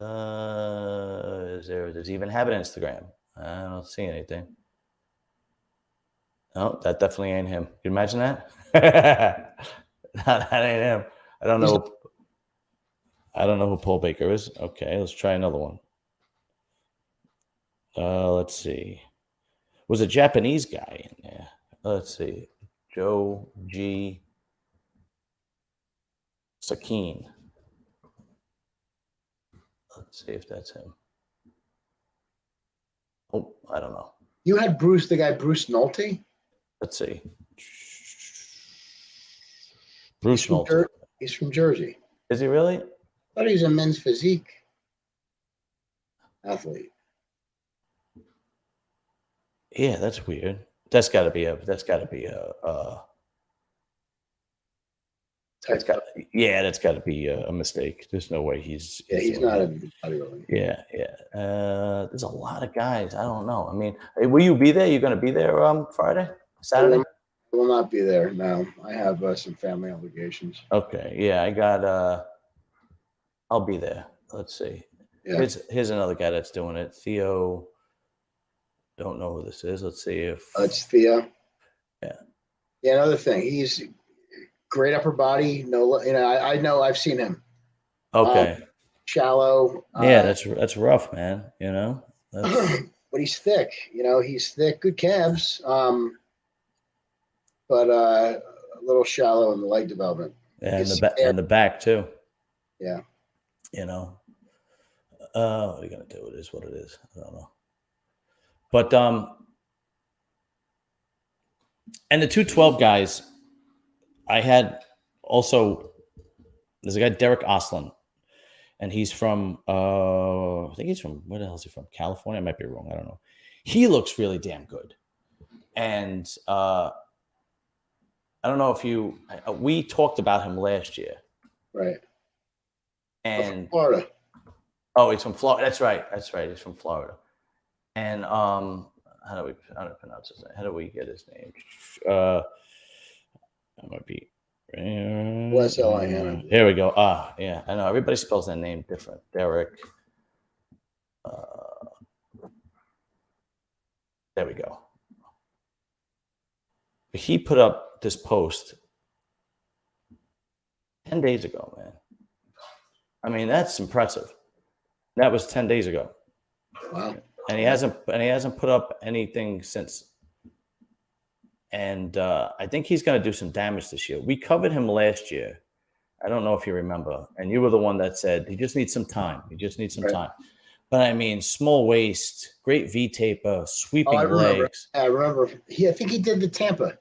Speaker 1: Does he even have an Instagram? I don't see anything. No, that definitely ain't him. You imagine that? That ain't him. I don't know who Paul Baker is. Okay, let's try another one. Let's see. Was a Japanese guy in there. Let's see. Joe G. Sakine. Let's see if that's him. Oh, I don't know.
Speaker 2: You had the guy Bruce Nolte?
Speaker 1: Let's see. Bruce Nolte.
Speaker 2: He's from Jersey.
Speaker 1: Is he really?
Speaker 2: I thought he was a men's physique athlete.
Speaker 1: Yeah, that's weird. That's got to be a that's got to be a mistake. There's no way he's
Speaker 2: not a bodybuilder.
Speaker 1: Yeah. There's a lot of guys. I don't know. I mean, will you be there? You're going to be there Friday, Saturday?
Speaker 2: I will not be there. No, I have some family obligations.
Speaker 1: Okay. Yeah, I got. I'll be there. Let's see. Yeah. Here's another guy that's doing it. Theo. Don't know who this is. Let's see if
Speaker 2: it's Theo.
Speaker 1: Yeah.
Speaker 2: Yeah. Another thing, he's great upper body. No, you know, I know I've seen him.
Speaker 1: Okay.
Speaker 2: Shallow.
Speaker 1: Yeah, that's rough, man. You know.
Speaker 2: But he's thick. You know, he's thick. Good calves. But a little shallow in the leg development.
Speaker 1: Yeah, and the back too.
Speaker 2: Yeah.
Speaker 1: You know. What are you gonna do? It is what it is. I don't know. But and the 212 guys, I had also. There's a guy, Derek Oslin, and he's from I think he's from, where the hell is he from? California? I might be wrong. I don't know. He looks really damn good, and I don't know if we talked about him last year.
Speaker 2: Right.
Speaker 1: And
Speaker 2: Florida.
Speaker 1: Oh, he's from Florida. That's right. He's from Florida. And how do we pronounce his name? How do we get his name? That might be.
Speaker 2: Wes-L-I-N.
Speaker 1: Here we go. Yeah, I know everybody spells that name different. Derek. There we go. He put up this post 10 days ago, man. I mean, that's impressive. That was 10 days ago.
Speaker 2: Wow.
Speaker 1: And he hasn't put up anything since. And I think he's going to do some damage this year. We covered him last year. I don't know if you remember. And you were the one that said he just needs some time. He just needs some time. But I mean, small waist, great V taper, sweeping legs.
Speaker 2: I remember. I think he did the Tampa.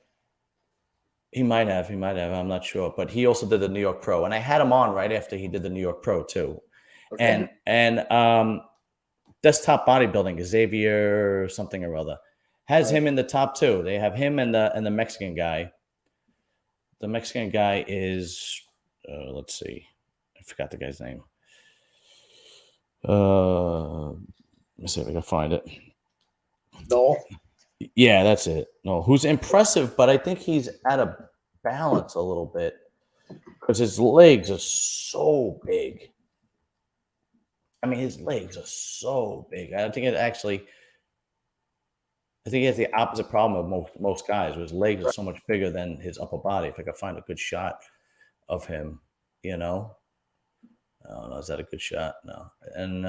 Speaker 1: He might have. I'm not sure. But he also did the New York Pro. And I had him on right after he did the New York Pro too. Okay. And Desktop Bodybuilding, Xavier something or other, has him in the top two. They have him and the Mexican guy. The Mexican guy is, let's see, I forgot the guy's name. Let me see if I can find it.
Speaker 2: No.
Speaker 1: Yeah, that's it. No, who's impressive, but I think he's out of balance a little bit because his legs are so big. I mean, his legs are so big. I think he has the opposite problem of most guys, where his legs are so much bigger than his upper body. If I could find a good shot of him, I don't know, is that a good shot? No. And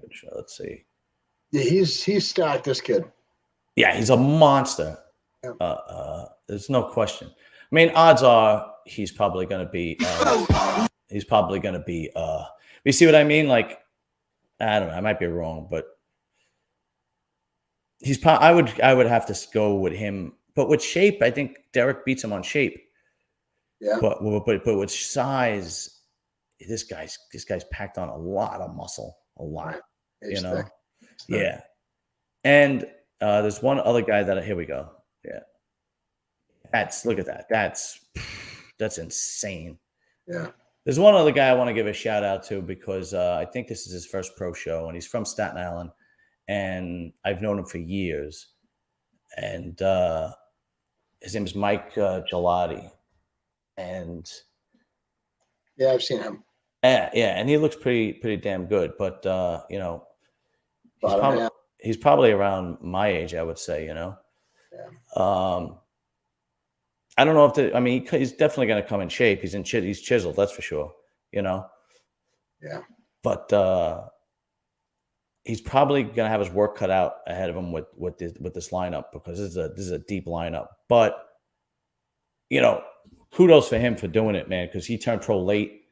Speaker 1: good shot. Let's see.
Speaker 2: Yeah, he's stacked, this kid.
Speaker 1: Yeah, he's a monster. Yeah. There's no question. I mean, odds are he's probably going to be. You see what I mean? Like, I don't know. I might be wrong, but I would have to go with him. But with shape, I think Derek beats him on shape.
Speaker 2: Yeah.
Speaker 1: But with size, this guy's packed on a lot of muscle, a lot. Thick. Yeah. And there's one other guy here we go. Yeah. Look at that. That's insane.
Speaker 2: Yeah.
Speaker 1: There's one other guy I want to give a shout out to because I think this is his first pro show, and he's from Staten Island, and I've known him for years. And his name is Mike Gelati, and
Speaker 2: yeah, I've seen him.
Speaker 1: Yeah, and he looks pretty damn good. But he's probably around my age, I would say. Yeah. I don't know if he's definitely going to come in shape. He's chiseled, that's for sure. Yeah. But he's probably going to have his work cut out ahead of him with this lineup because this is a deep lineup. But kudos for him for doing it, man, because he turned pro late,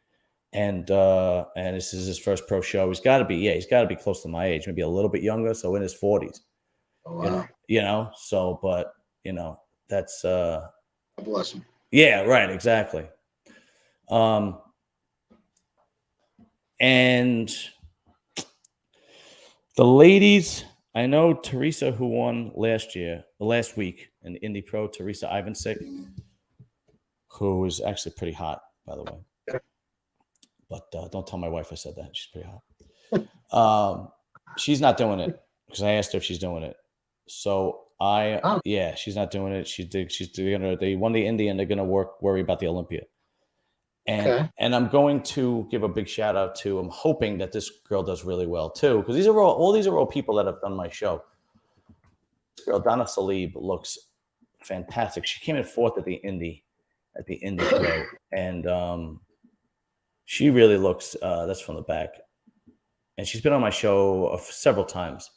Speaker 1: and this is his first pro show. He's got to be close to my age, maybe a little bit younger, so in his 40s.
Speaker 2: Oh, wow.
Speaker 1: So but that's
Speaker 2: bless him.
Speaker 1: Yeah, right, exactly. And the ladies, I know Teresa, who won last week in the Indy Pro, Teresa Ivancic, who is actually pretty hot, by the way. Yeah. But don't tell my wife I said that. She's pretty hot. She's not doing it because I asked her if she's doing it. So she's not doing it. They won the Indy and they're gonna worry about the Olympia. And I'm going to give a big shout out to. I'm hoping that this girl does really well too, because these are all people that have done my show. This girl, Donna Saleem, looks fantastic. She came in fourth at the Indy Pro, and she really looks. That's from the back, and she's been on my show several times,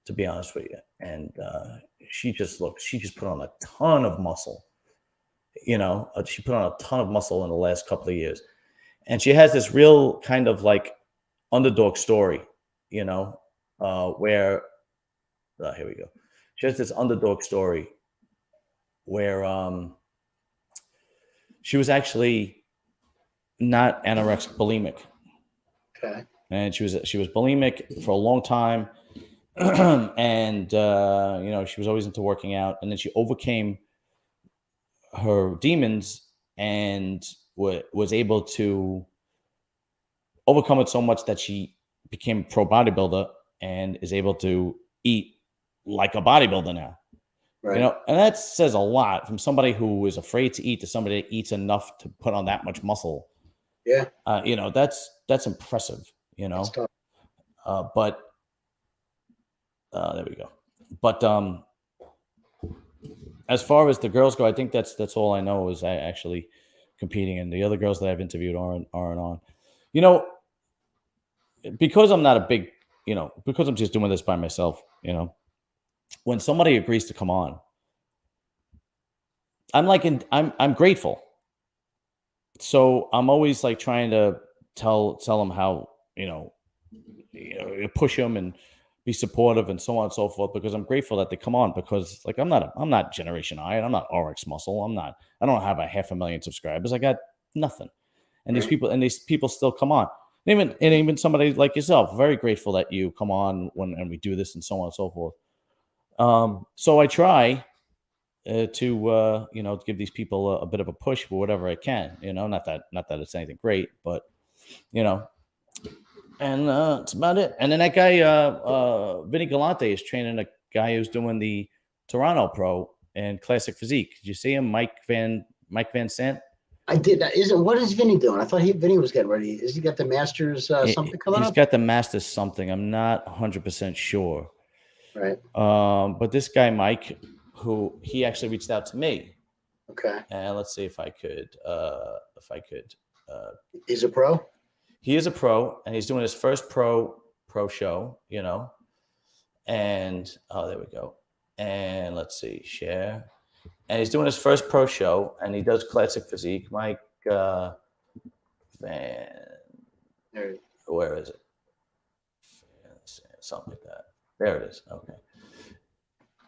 Speaker 1: to be honest with you. And she just put on a ton of muscle. She put on a ton of muscle in the last couple of years. And she has this real kind of like underdog story, where here we go. She has this underdog story where she was actually not anorexic, bulimic.
Speaker 2: Okay.
Speaker 1: And she was bulimic for a long time. And she was always into working out, and then she overcame her demons and was able to overcome it so much that she became a pro bodybuilder and is able to eat like a bodybuilder now.
Speaker 2: Right.
Speaker 1: And that says a lot from somebody who is afraid to eat to somebody that eats enough to put on that much muscle.
Speaker 2: Yeah.
Speaker 1: That's impressive,
Speaker 2: That's tough.
Speaker 1: but there we go. But as far as the girls go, I think that's all I know is I actually competing, and the other girls that I've interviewed aren't on. Because I'm not a big, because I'm just doing this by myself, when somebody agrees to come on, I'm grateful. So I'm always like trying to tell them how, push them and be supportive and so on and so forth, because I'm grateful that they come on, because like I'm not Generation I, and I'm not RX Muscle. I don't have a 500,000 subscribers. I got nothing. And these people still come on. Even somebody like yourself, very grateful that you come on and we do this and so on and so forth. So I try to give these people a bit of a push for whatever I can. Not that it's anything great, but and that's about it. And then that guy, Vinny Gelati, is training a guy who's doing the Toronto Pro and Classic Physique. Did you see him, Mike Van Sant?
Speaker 2: I did. What is Vinny doing? I thought Vinny was getting ready. Has he got the Masters something coming up?
Speaker 1: He's got the Masters something. I'm not 100% sure.
Speaker 2: Right.
Speaker 1: But this guy, Mike, who he actually reached out to me.
Speaker 2: Okay.
Speaker 1: And let's see if I could.
Speaker 2: He's a pro?
Speaker 1: He is a pro, and he's doing his first pro show, and there we go. And let's see, share. And he's doing his first pro show, and he does Classic Physique. Mike Van, where is it? Something like that. There it is. Okay.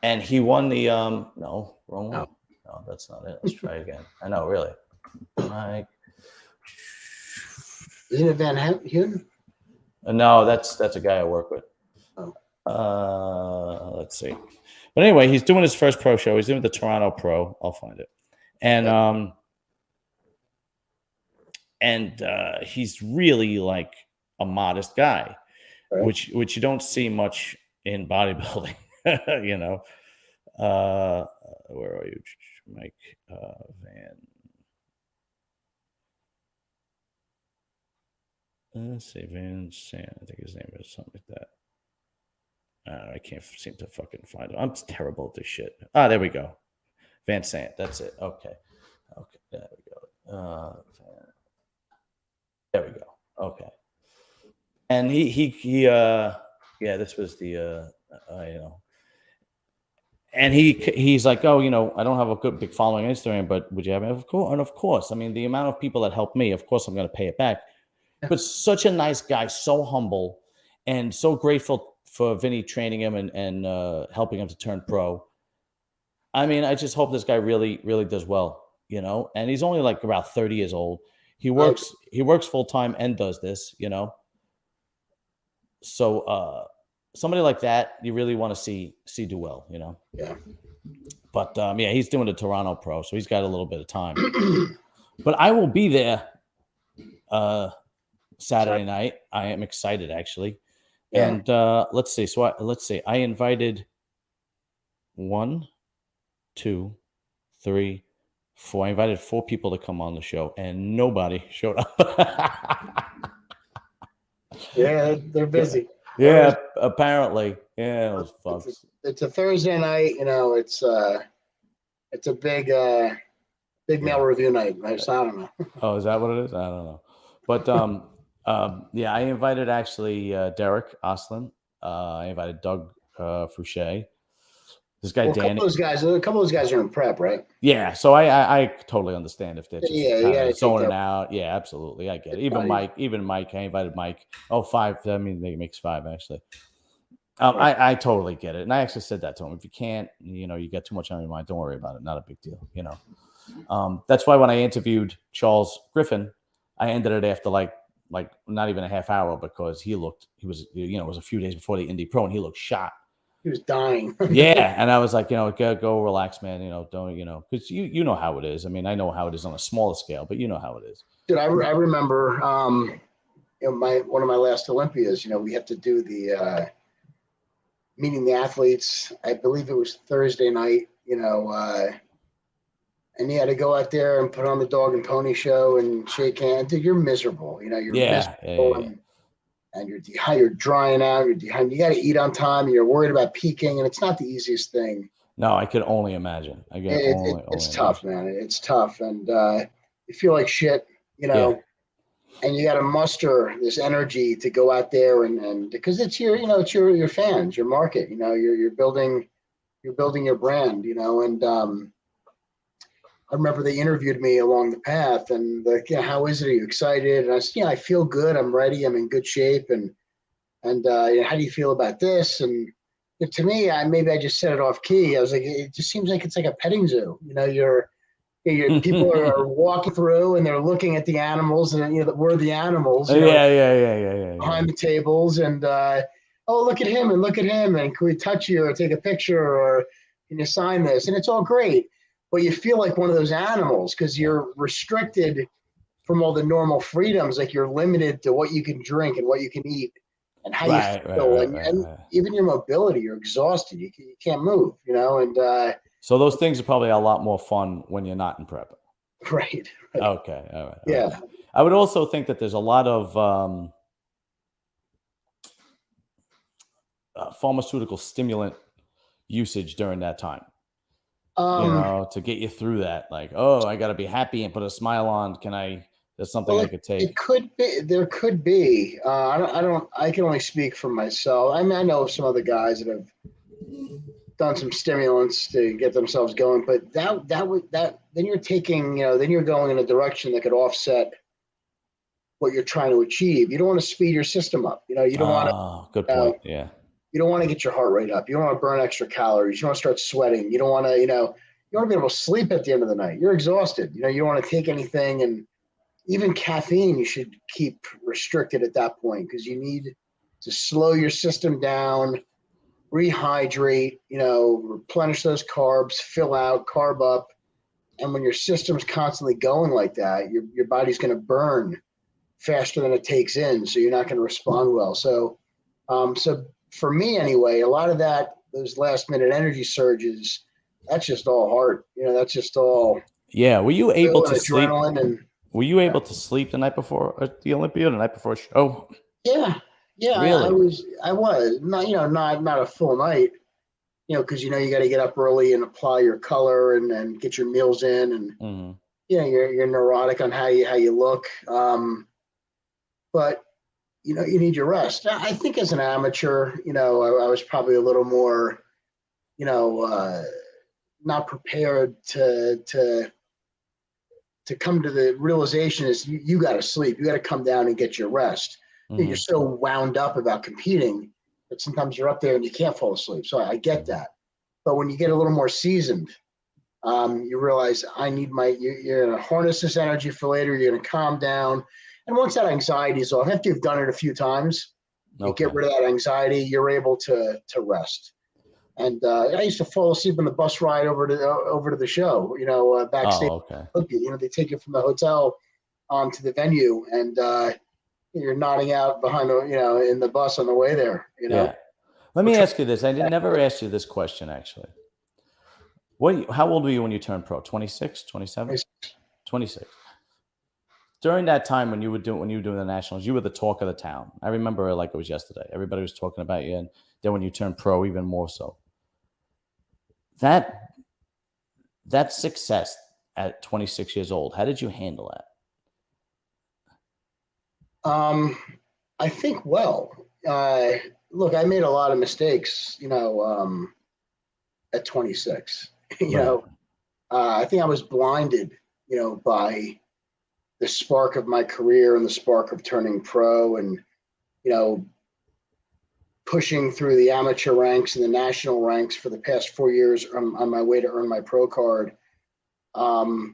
Speaker 1: And he won the no, wrong one. No, that's not it. Let's try again. I know, really. Mike.
Speaker 2: Isn't it Van Houten?
Speaker 1: No, that's a guy I work with.
Speaker 2: Oh.
Speaker 1: Let's see. But anyway, he's doing his first pro show. He's doing the Toronto Pro. I'll find it. And he's really like a modest guy, right, which you don't see much in bodybuilding. Where are you, Mike Van? Let's see, Van Sant. I think his name is something like that. I can't seem to fucking find it. I'm terrible at this shit. There we go. Van Sant. That's it. Okay. There we go. There we go. Okay. And this was the and he's like, oh, I don't have a good big following on Instagram, but would you have it? Of course. I mean, the amount of people that helped me, of course I'm going to pay it back. But such a nice guy, so humble, and so grateful for Vinny training him and helping him to turn pro. I mean, I just hope this guy really, really does well, And he's only like about 30 years old. He works full time and does this, So somebody like that, you really want to see do well,
Speaker 2: Yeah.
Speaker 1: But he's doing the Toronto Pro, so he's got a little bit of time. But I will be there Saturday night. I am excited, actually. Yeah. And let's see. So let's see. I invited 1, 2, 3, 4. I invited 4 people to come on the show, and nobody showed up.
Speaker 2: Yeah, they're busy.
Speaker 1: Yeah, apparently. Yeah, those fucks.
Speaker 2: It's a Thursday night. It's a big male review night. Right? So I don't know.
Speaker 1: Oh, is that what it is? I don't know. But I invited actually Derek Oslin. I invited Doug Frusche. This guy Danny.
Speaker 2: A couple of those guys are in prep, right?
Speaker 1: Yeah, so I totally understand if they're just zoning out. Yeah, absolutely, I get it. Even Mike, I invited Mike. Oh, 5. I mean, it makes 5 actually. I totally get it, and I actually said that to him. If you can't, you get too much on your mind. Don't worry about it. Not a big deal. That's why when I interviewed Charles Griffin, I ended it after like not even a half hour, because it was a few days before the Indy Pro, and he looked shot.
Speaker 2: He was dying.
Speaker 1: Yeah, and I was like, go relax, man. Don't because you know how it is. I mean, I know how it is on a smaller scale, but you know how it is.
Speaker 2: Dude, I remember one of my last Olympias. We had to do the meeting the athletes. I believe it was Thursday night. And you had to go out there and put on the dog and pony show and shake hands. Dude, you're miserable. You're
Speaker 1: Yeah,
Speaker 2: miserable, and you're drying out. You're dehydrated. You got to eat on time. You're worried about peaking, and it's not the easiest thing.
Speaker 1: No, I could only imagine.
Speaker 2: It's tough, man. It's tough, and you feel like shit.
Speaker 1: Yeah.
Speaker 2: And you got to muster this energy to go out there and because it's your fans, your market. You're building your brand. And I remember they interviewed me along the path, and like, how is it? Are you excited? And I said, I feel good. I'm ready. I'm in good shape. And how do you feel about this? And to me, maybe I just set it off key. I was like, it just seems like it's like a petting zoo. People are walking through and they're looking at the animals, and we're the animals.
Speaker 1: Yeah.
Speaker 2: Behind the tables, and oh, look at him, and can we touch you or take a picture, or can you sign this? And it's all great, but you feel like one of those animals because you're restricted from all the normal freedoms. Like you're limited to what you can drink and what you can eat and how you feel, and even your mobility. You're exhausted. You can't move. And
Speaker 1: so those things are probably a lot more fun when you're not in prep.
Speaker 2: Right.
Speaker 1: Okay. All right.
Speaker 2: Yeah.
Speaker 1: Right. I would also think that there's a lot of pharmaceutical stimulant usage during that time. To get you through that. Like, I got to be happy and put a smile on. There's something I could take.
Speaker 2: It could be. There could be. I can only speak for myself. I mean, I know of some other guys that have done some stimulants to get themselves going, but then you're taking, then you're going in a direction that could offset what you're trying to achieve. You don't want to speed your system up. You don't want to.
Speaker 1: Good point. Yeah.
Speaker 2: You don't want to get your heart rate up. You don't want to burn extra calories. You don't want to start sweating. You don't want to, you want to be able to sleep at the end of the night. You're exhausted. You don't want to take anything, and even caffeine you should keep restricted at that point because you need to slow your system down, rehydrate, replenish those carbs, fill out, carb up. And when your system's constantly going like that, your body's going to burn faster than it takes in. So you're not going to respond well. So for me anyway, a lot of those last minute energy surges, that's just all heart. That's just all.
Speaker 1: Yeah. Were you able to sleep?
Speaker 2: Were
Speaker 1: you able to sleep the night before the Olympia, the night before a show?
Speaker 2: Yeah.
Speaker 1: Really?
Speaker 2: I was not a full night, because you got to get up early and apply your color and get your meals in, and you're neurotic on how you look, but you need your rest. I think as an amateur, I was probably a little more, not prepared to come to the realization is you got to sleep. You got to come down and get your rest. You're so wound up about competing that sometimes you're up there and you can't fall asleep. So I get that. But when you get a little more seasoned, you realize you're going to harness this energy for later. You're going to calm down. And once that anxiety is off, after you've done it a few times, you get rid of that anxiety, you're able to rest. And I used to fall asleep on the bus ride over to the show, backstage.
Speaker 1: Oh, okay.
Speaker 2: They take you from the hotel to the venue, and you're nodding out behind in the bus on the way there.
Speaker 1: Yeah. Let me ask you this. I never asked you this question actually. How old were you when you turned pro? 26, 27? 26. During that time when you were doing the nationals, you were the talk of the town. I remember it like it was yesterday. Everybody was talking about you, and then when you turned pro, even more so. That success at 26 years old, how did you handle
Speaker 2: that? I think well. Look, I made a lot of mistakes, at 26. I think I was blinded, by the spark of my career and the spark of turning pro, and pushing through the amateur ranks and the national ranks for the past 4 years on my way to earn my pro card. And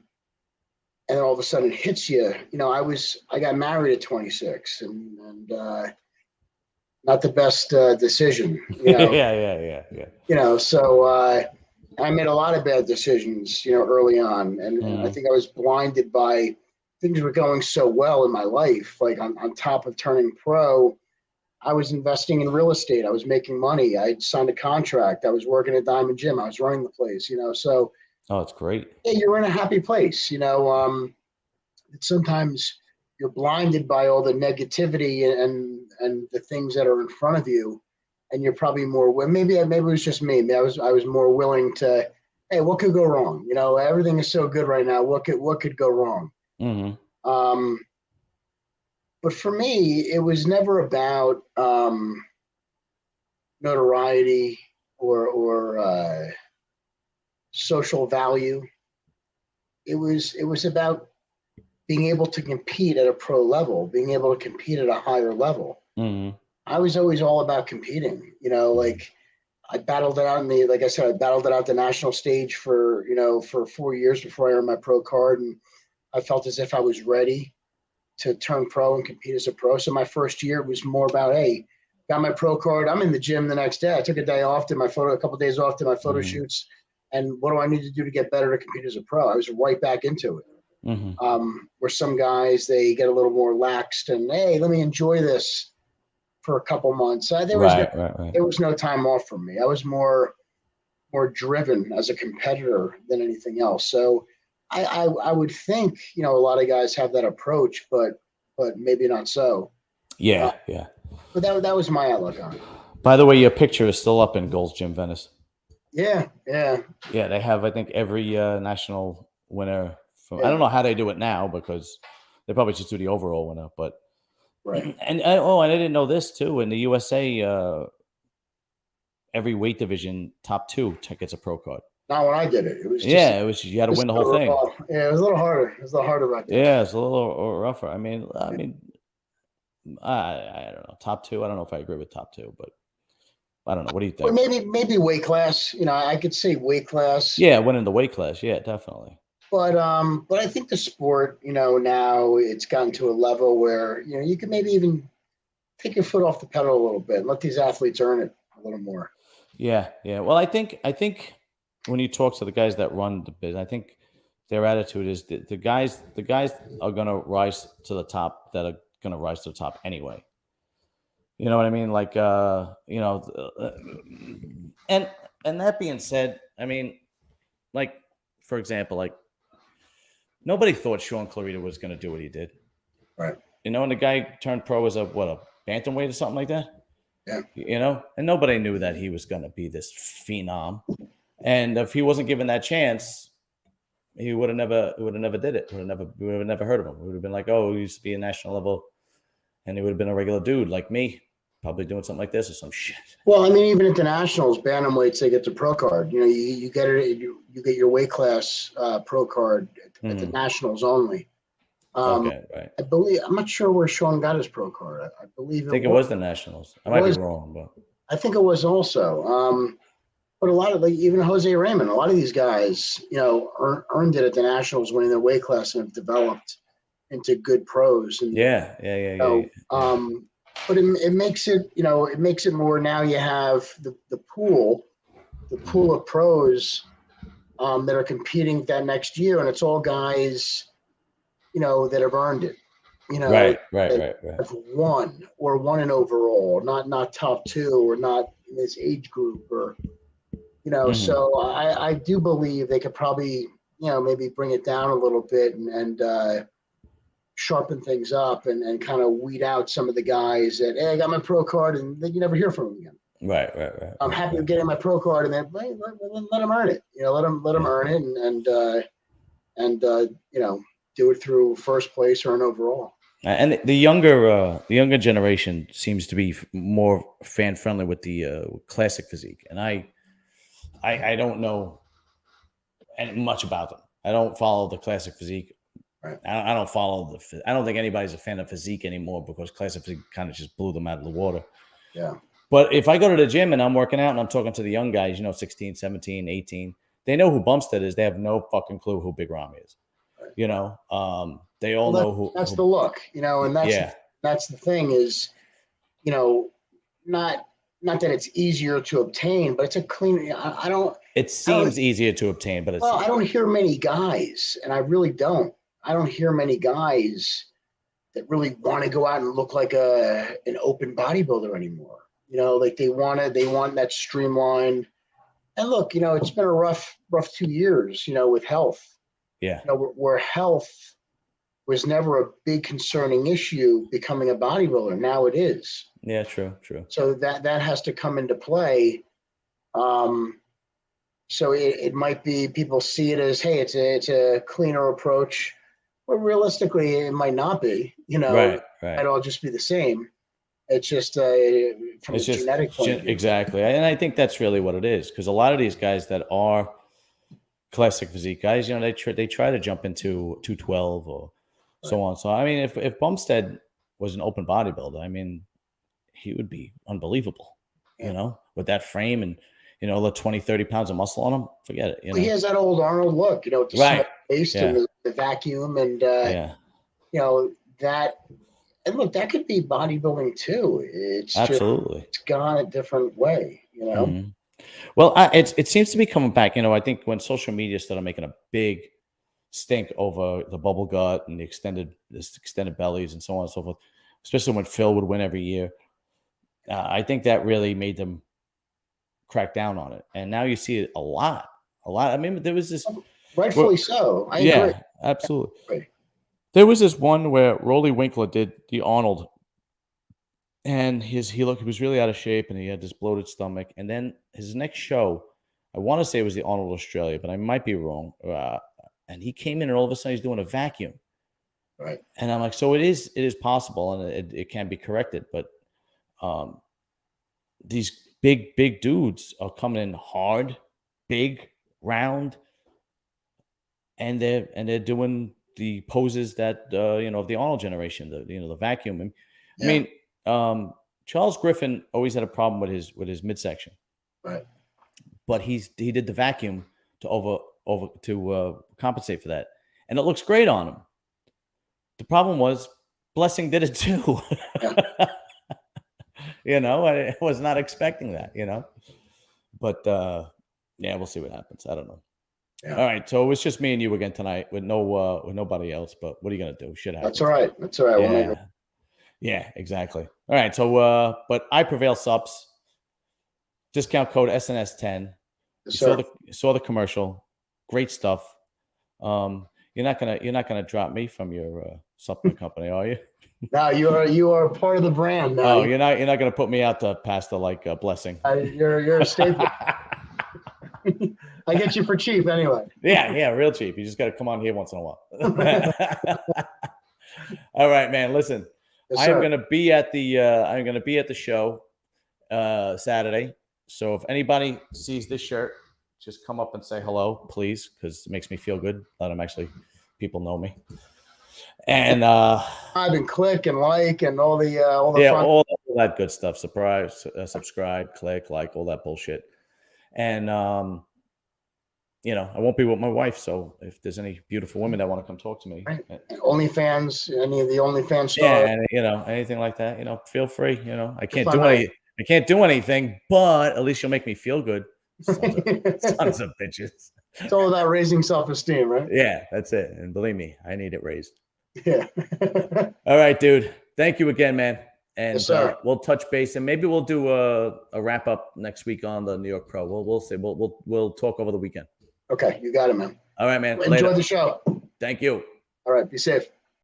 Speaker 2: then all of a sudden it hits you. I got married at 26, and not the best decision. You know,
Speaker 1: Yeah.
Speaker 2: So I made a lot of bad decisions, early on, and I think I was blinded by things were going so well in my life. Like on top of turning pro, I was investing in real estate. I was making money. I signed a contract. I was working at Diamond Gym. I was running the place. So
Speaker 1: Oh, it's great.
Speaker 2: yeah, you're in a happy place. Sometimes you're blinded by all the negativity and the things that are in front of you, and you're probably more. Maybe it was just me. I was more willing to. Hey, what could go wrong? Everything is so good right now. What could go wrong?
Speaker 1: Mm-hmm.
Speaker 2: But for me, it was never about notoriety or social value. It was about being able to compete at a pro level, being able to compete at a higher level.
Speaker 1: Mm-hmm.
Speaker 2: I was always all about competing. Like I battled it out like I said, I battled it out the national stage for 4 years before I earned my pro card, and I felt as if I was ready to turn pro and compete as a pro. So my first year was more about, hey, got my pro card. I'm in the gym the next day. I took a day off, a couple of days off, did my photo shoots, and what do I need to do to get better to compete as a pro? I was right back into it. Where some guys, they get a little more laxed and, hey, let me enjoy this for a couple months. There was no time off for me. I was more driven as a competitor than anything else. So I would think, a lot of guys have that approach, but maybe not so.
Speaker 1: Yeah.
Speaker 2: But that was my outlook on it.
Speaker 1: By the way, your picture is still up in Gold's Gym Venice.
Speaker 2: Yeah.
Speaker 1: Yeah, they have, I think, every national winner. I don't know how they do it now, because they probably just do the overall winner. But
Speaker 2: right.
Speaker 1: And I didn't know this too. In the USA, every weight division, top 2 gets a pro card.
Speaker 2: Not when I did it. It was
Speaker 1: you had to win the whole thing.
Speaker 2: Yeah, it was a little harder. It was a little harder back then.
Speaker 1: Yeah, it's a little rougher. I mean, I don't know. Top 2. I don't know if I agree with top 2, but I don't know. What do you think?
Speaker 2: Well, maybe weight class. I could say weight class.
Speaker 1: Yeah, winning the weight class. Yeah, definitely.
Speaker 2: But I think the sport, now it's gotten to a level where you can maybe even take your foot off the pedal a little bit and let these athletes earn it a little more.
Speaker 1: Yeah. Well, I think when you talk to the guys that run the business, I think their attitude is the guys are going to rise to the top that are going to rise to the top anyway. You know what I mean? Like, and that being said, I mean, like, for example, like, nobody thought Sean Clarita was going to do what he did.
Speaker 2: Right.
Speaker 1: And the guy turned pro as a bantamweight or something like that.
Speaker 2: Yeah.
Speaker 1: And nobody knew that he was going to be this phenom. And if he wasn't given that chance, he would have never did it. We would have never heard of him. We would have been like, oh, he used to be a national level, and he would have been a regular dude like me, probably doing something like this or some shit.
Speaker 2: Well, I mean, even at the nationals, bantamweights, they get the pro card. You get it. You get your weight class pro card at the nationals only.
Speaker 1: Okay, right.
Speaker 2: I believe, I'm not sure where Sean got his pro card. I believe
Speaker 1: I think it was the nationals. I might be wrong, but
Speaker 2: I think it was also. But a lot of, like, even Jose Raymond, a lot of these guys, earned it at the nationals, winning their weight class, and have developed into good pros. And
Speaker 1: yeah.
Speaker 2: But it makes it, it makes it more. Now you have the pool of pros that are competing that next year, and it's all guys, that have earned it.
Speaker 1: Right.
Speaker 2: Have won an overall, not top 2 or not in this age group, or So I do believe they could probably maybe bring it down a little bit and sharpen things up and kind of weed out some of the guys that, hey, I got my pro card, and then you never hear from them again.
Speaker 1: Right.
Speaker 2: I'm happy with getting my pro card, and then let them earn it. Let them earn it, and do it through first place or an overall.
Speaker 1: And the younger generation seems to be more fan friendly with the classic physique, and I don't know much about them. I don't follow the classic physique.
Speaker 2: Right.
Speaker 1: I don't follow I don't think anybody's a fan of physique anymore, because classic physique kind of just blew them out of the water.
Speaker 2: Yeah.
Speaker 1: But if I go to the gym and I'm working out and I'm talking to the young guys, 16, 17, 18, they know who Bumstead is. They have no fucking clue who Big Ramy is. Right. They all know who.
Speaker 2: That's the look, and that's the thing is, not that it's easier to obtain, but it's a clean. I don't.
Speaker 1: It seems easier to obtain, but it's
Speaker 2: Well, I don't hear many guys, and I really don't. I don't hear many guys that really want to go out and look like an open bodybuilder anymore. Like they want that streamlined. And look, it's been a rough 2 years, with health.
Speaker 1: Yeah.
Speaker 2: Where health was never a big concerning issue becoming a bodybuilder. Now it is.
Speaker 1: Yeah, true.
Speaker 2: So that has to come into play. So it might be people see it as, hey, it's a cleaner approach. But realistically, it might not be.
Speaker 1: Right.
Speaker 2: It might all just be the same. It's just from a genetic point of view.
Speaker 1: Exactly. And I think that's really what it is, because a lot of these guys that are classic physique guys, they try to jump into 212 or so on. So, I mean, if Bumstead was an open bodybuilder, I mean, he would be unbelievable, with that frame and, the 20, 30 pounds of muscle on him. Forget it.
Speaker 2: Well, he has that old Arnold look, with the
Speaker 1: right.
Speaker 2: waist and the vacuum and, that. And look, that could be bodybuilding too. It's
Speaker 1: absolutely.
Speaker 2: It's gone a different way,
Speaker 1: Mm-hmm. Well, it seems to be coming back. I think when social media started making a big stink over the bubble gut and the extended bellies and so on and so forth, especially when Phil would win every year, I think that really made them crack down on it. And now you see it a lot. I mean, there was this
Speaker 2: rightfully so. I agree.
Speaker 1: Absolutely. There was this one where Rolly Winkler did the Arnold, and he was really out of shape, and he had this bloated stomach. And then his next show, I want to say it was the Arnold Australia, but I might be wrong. And he came in, and all of a sudden he's doing a vacuum.
Speaker 2: Right. And
Speaker 1: I'm like, so it is possible, and it can be corrected. But these big dudes are coming in hard, big, round, and they're doing the poses that of the Arnold generation, the vacuum. I mean, Charles Griffin always had a problem with his midsection,
Speaker 2: right?
Speaker 1: But he did the vacuum to compensate for that, and it looks great on him. The problem was Blessing did it too. I was not expecting that. But we'll see what happens. I don't know. Yeah. All right, so it was just me and you again tonight with nobody else. But what are you gonna do? Shit happens.
Speaker 2: That's all right.
Speaker 1: Yeah, exactly. All right, so but I Prevail subs. Discount code SNS10. You saw the commercial. Great stuff. You're not gonna drop me from your supplement company, are you?
Speaker 2: No, you are part of the brand. Now.
Speaker 1: Oh, you're not gonna put me out to pastor like Blessing.
Speaker 2: You're a staple. I get you for cheap anyway.
Speaker 1: Yeah, real cheap. You just got to come on here once in a while. All right, man. Listen, yes, I'm going to be at the show Saturday. So if anybody sees this shirt, just come up and say hello, please, because it makes me feel good that people know me. And
Speaker 2: and click and like and all
Speaker 1: that good stuff. Subscribe, click, like, all that bullshit. And I won't be with my wife, so if there's any beautiful women that want to come talk to me,
Speaker 2: right. OnlyFans, any of the OnlyFans stars,
Speaker 1: and anything like that, feel free. I can't do anything, but at least you'll make me feel good. Sons of bitches.
Speaker 2: It's all about raising self-esteem, right?
Speaker 1: Yeah, that's it. And believe me, I need it raised.
Speaker 2: Yeah.
Speaker 1: All right, dude. Thank you again, man. And
Speaker 2: yes,
Speaker 1: we'll touch base, and maybe we'll do a wrap up next week on the New York Pro. We'll see. We'll talk over the weekend.
Speaker 2: Okay, you got it, man.
Speaker 1: All right, man.
Speaker 2: Enjoy the show.
Speaker 1: Thank you.
Speaker 2: All right, be safe.